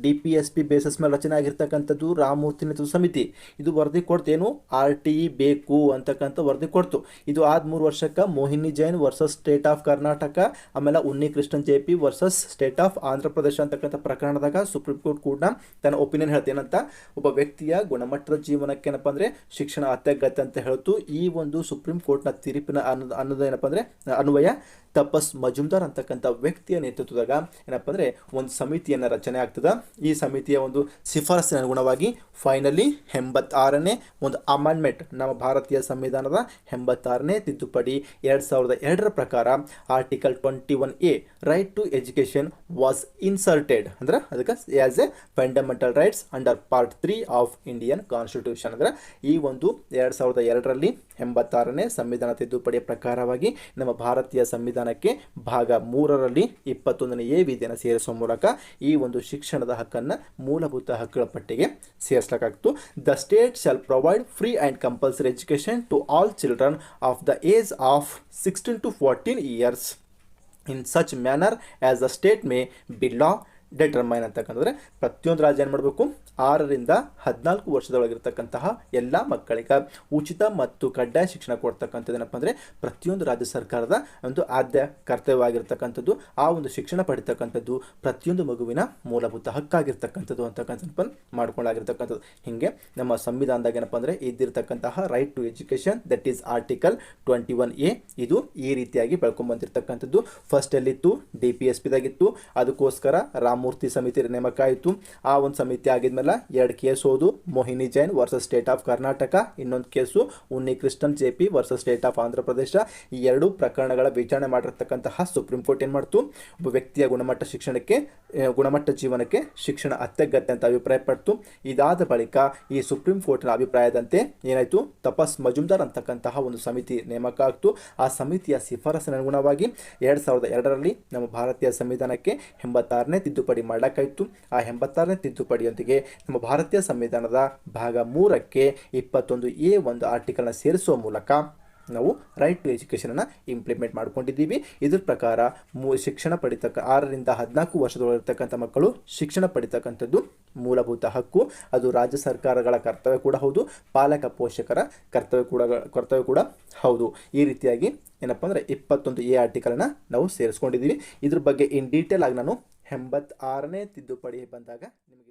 DPSP ಬೇಸಸ್ ಮೇಲೆ ರಚನೆ ಆಗಿರ್ತಕ್ಕಂಥದ್ದು ರಾಮಮೂರ್ತಿ ನೇತೃತ್ವದ ಸಮಿತಿ. ಇದು ವರದಿ ಕೊಡ್ತೇನು? RTE ಬೇಕು ಅಂತಕ್ಕಂಥ ವರದಿ ಕೊಡ್ತು. ಇದು ಆದ 3 ವರ್ಷಕ್ಕೆ Mohini Jain versus state of Karnataka, ಆಮೇಲೆ Unni Krishnan JP versus state of Andhra Pradesh ಅಂತಕ್ಕಂಥ ಪ್ರಕರಣದಾಗ ಸುಪ್ರೀಂ ಕೋರ್ಟ್ ಕೂಡ ತನ್ನ ಒಪಿನಿಯನ್ ಹೇಳ್ತೇನಂತ. ಒಬ್ಬ ವ್ಯಕ್ತಿಯ ಗುಣಮಟ್ಟದ ಜೀವನಕ್ಕೆ ಏನಪ್ಪ ಅಂದರೆ ಶಿಕ್ಷಣ ಅತ್ಯಗತ್ಯ ಅಂತ ಹೇಳ್ತು. ಈ ಒಂದು ಸುಪ್ರೀಂ ಕೋರ್ಟ್ನ ತೀರ್ಪಿನ ಅನ್ನೋದು ಏನಪ್ಪ ಅಂದರೆ ಅನ್ವಯ ತಪಸ್ ಮಜುಮ್ದಾರ್ ಅಂತಕ್ಕಂಥ ವ್ಯಕ್ತಿಯ ನೇತೃತ್ವದಾಗ ಏನಪ್ಪ ಅಂದರೆ ಒಂದು ಸಮಿತಿಯನ್ನು ರಚನೆ ಆಗ್ತದೆ. ಈ ಸಮಿತಿಯ ಒಂದು ಶಿಫಾರಸಿನ ಅನುಗುಣವಾಗಿ ಫೈನಲಿ 86ನೇ ಒಂದು ಅಮೆಂಡ್ಮೆಂಟ್, ನಮ್ಮ ಭಾರತೀಯ ಸಂವಿಧಾನದ 86ನೇ ತಿದ್ದುಪಡಿ 2002 ಪ್ರಕಾರ article 21A right to education was inserted. ಅಂದ್ರೆ ಅದಕ್ಕೆ as a fundamental rights under part 3 of Indian constitution. ಅಂದ್ರೆ ಈ ಒಂದು 2002ರಲ್ಲಿ 86ನೇ ಸಂವಿಧಾನ ತಿದ್ದುಪಡಿಯ ಪ್ರಕಾರವಾಗಿ ನಮ್ಮ ಭಾರತೀಯ ಸಂವಿಧಾನಕ್ಕೆ ಭಾಗ 3ರಲ್ಲಿ 21ನೇ A ವಿಧಿಯನ್ನು ಸೇರಿಸುವ ಮೂಲಕ ಈ ಒಂದು ಶಿಕ್ಷಣದ ಹಕ್ಕನ್ನು ಮೂಲಭೂತ ಹಕ್ಕುಗಳ ಪಟ್ಟಿಗೆ ಸೇರಿಸಲಾಗಿತ್ತು. The state shall provide free and compulsory education to all children of the age of 16 to 14 years in such manner as the state may by law determine ಅಂತಕ್ಕಂಥದ್ರೆ ಪ್ರತಿಯೊಂದು ರಾಜ್ಯ ಏನು ಮಾಡಬೇಕು? 6ರಿಂದ 14 ವರ್ಷದೊಳಗಿರ್ತಕ್ಕಂತಹ ಎಲ್ಲ ಮಕ್ಕಳಿಗೆ ಉಚಿತ ಮತ್ತು ಕಡ್ಡಾಯ ಶಿಕ್ಷಣ ಕೊಡ್ತಕ್ಕಂಥದ್ದು ಏನಪ್ಪ ಅಂದರೆ ಪ್ರತಿಯೊಂದು ರಾಜ್ಯ ಸರ್ಕಾರದ ಒಂದು ಆದ್ಯ ಕರ್ತವ್ಯವಾಗಿರ್ತಕ್ಕಂಥದ್ದು. ಆ ಒಂದು ಶಿಕ್ಷಣ ಪಡಿತಕ್ಕಂಥದ್ದು ಪ್ರತಿಯೊಂದು ಮಗುವಿನ ಮೂಲಭೂತ ಹಕ್ಕಾಗಿರ್ತಕ್ಕಂಥದ್ದು ಅಂತಕ್ಕಂಥದ್ದು ಮಾಡ್ಕೊಂಡಾಗಿರ್ತಕ್ಕಂಥದ್ದು. ಹೀಗೆ ನಮ್ಮ ಸಂವಿಧಾನದಾಗ ಏನಪ್ಪ ಅಂದರೆ ಇದ್ದಿರ್ತಕ್ಕಂತಹ right to education that is article 21A ಇದು ಈ ರೀತಿಯಾಗಿ ಬೆಳ್ಕೊಂಡ್ಬಂದಿರ್ತಕ್ಕಂಥದ್ದು. ಫಸ್ಟ್ ಎಲ್ಲಿತ್ತು? DPSPದಾಗಿತ್ತು. ಅದಕ್ಕೋಸ್ಕರ ರಾಮಮೂರ್ತಿ ಸಮಿತಿ ನೇಮಕ ಆಯಿತು. ಆ ಒಂದು ಸಮಿತಿ ಆಗಿದ್ಮೇಲೆ 2 ಕೇಸ್ ಹೋದು, Mohini Jain versus state of Karnataka, ಇನ್ನೊಂದು case Unni Krishnan JP versus state of Andhra Pradesh. ಈ ಎರಡೂ ಪ್ರಕರಣಗಳ ವಿಚಾರಣೆ ಮಾಡಿರ್ತಕ್ಕಂತಹ ಸುಪ್ರೀಂ ಕೋರ್ಟ್ ಏನು ಮಾಡ್ತು? ಒಬ್ಬ ವ್ಯಕ್ತಿಯ ಗುಣಮಟ್ಟ ಜೀವನಕ್ಕೆ ಶಿಕ್ಷಣ ಅತ್ಯಗತ್ಯ ಅಂತ ಅಭಿಪ್ರಾಯಪಡ್ತು. ಇದಾದ ಬಳಿಕ ಈ ಸುಪ್ರೀಂ ಕೋರ್ಟ್ನ ಅಭಿಪ್ರಾಯದಂತೆ ಏನಾಯಿತು? ತಪಸ್ ಮಜುಮ್ದಾರ್ ಅಂತಕ್ಕಂತಹ ಒಂದು ಸಮಿತಿ ನೇಮಕ ಆಗ್ತು. ಆ ಸಮಿತಿಯ ಶಿಫಾರಸಿನ ಅನುಗುಣವಾಗಿ 2002ರಲ್ಲಿ ನಮ್ಮ ಭಾರತೀಯ ಸಂವಿಧಾನಕ್ಕೆ 86ನೇ ತಿದ್ದುಪಡಿ ಮಾಡಲಾಯಿತು. ಆ 86ನೇ ತಿದ್ದುಪಡಿಯೊಂದಿಗೆ ನಮ್ಮ ಭಾರತೀಯ ಸಂವಿಧಾನದ ಭಾಗ 3ಕ್ಕೆ 21A ಒಂದು ಆರ್ಟಿಕಲ್ನ ಸೇರಿಸುವ ಮೂಲಕ ನಾವು ರೈಟ್ ಟು ಎಜುಕೇಷನನ್ನು ಇಂಪ್ಲಿಮೆಂಟ್ ಮಾಡ್ಕೊಂಡಿದ್ದೀವಿ. ಇದ್ರ ಪ್ರಕಾರ ಶಿಕ್ಷಣ 6ರಿಂದ 14 ವರ್ಷದೊಳಗಿರ್ತಕ್ಕಂಥ ಮಕ್ಕಳು ಶಿಕ್ಷಣ ಪಡಿತಕ್ಕಂಥದ್ದು ಮೂಲಭೂತ ಹಕ್ಕು. ಅದು ರಾಜ್ಯ ಸರ್ಕಾರಗಳ ಕರ್ತವ್ಯ ಕೂಡ ಹೌದು, ಪಾಲಕ ಪೋಷಕರ ಕರ್ತವ್ಯ ಕೂಡ ಹೌದು. ಈ ರೀತಿಯಾಗಿ ಏನಪ್ಪ ಅಂದರೆ 21A ಆರ್ಟಿಕಲನ್ನು ನಾವು ಸೇರಿಸ್ಕೊಂಡಿದ್ದೀವಿ. ಇದ್ರ ಬಗ್ಗೆ ಇನ್ ಡೀಟೇಲ್ ಆಗಿ ನಾನು 86ನೇ ತಿದ್ದುಪಡಿ ಬಂದಾಗ ನಿಮಗೆ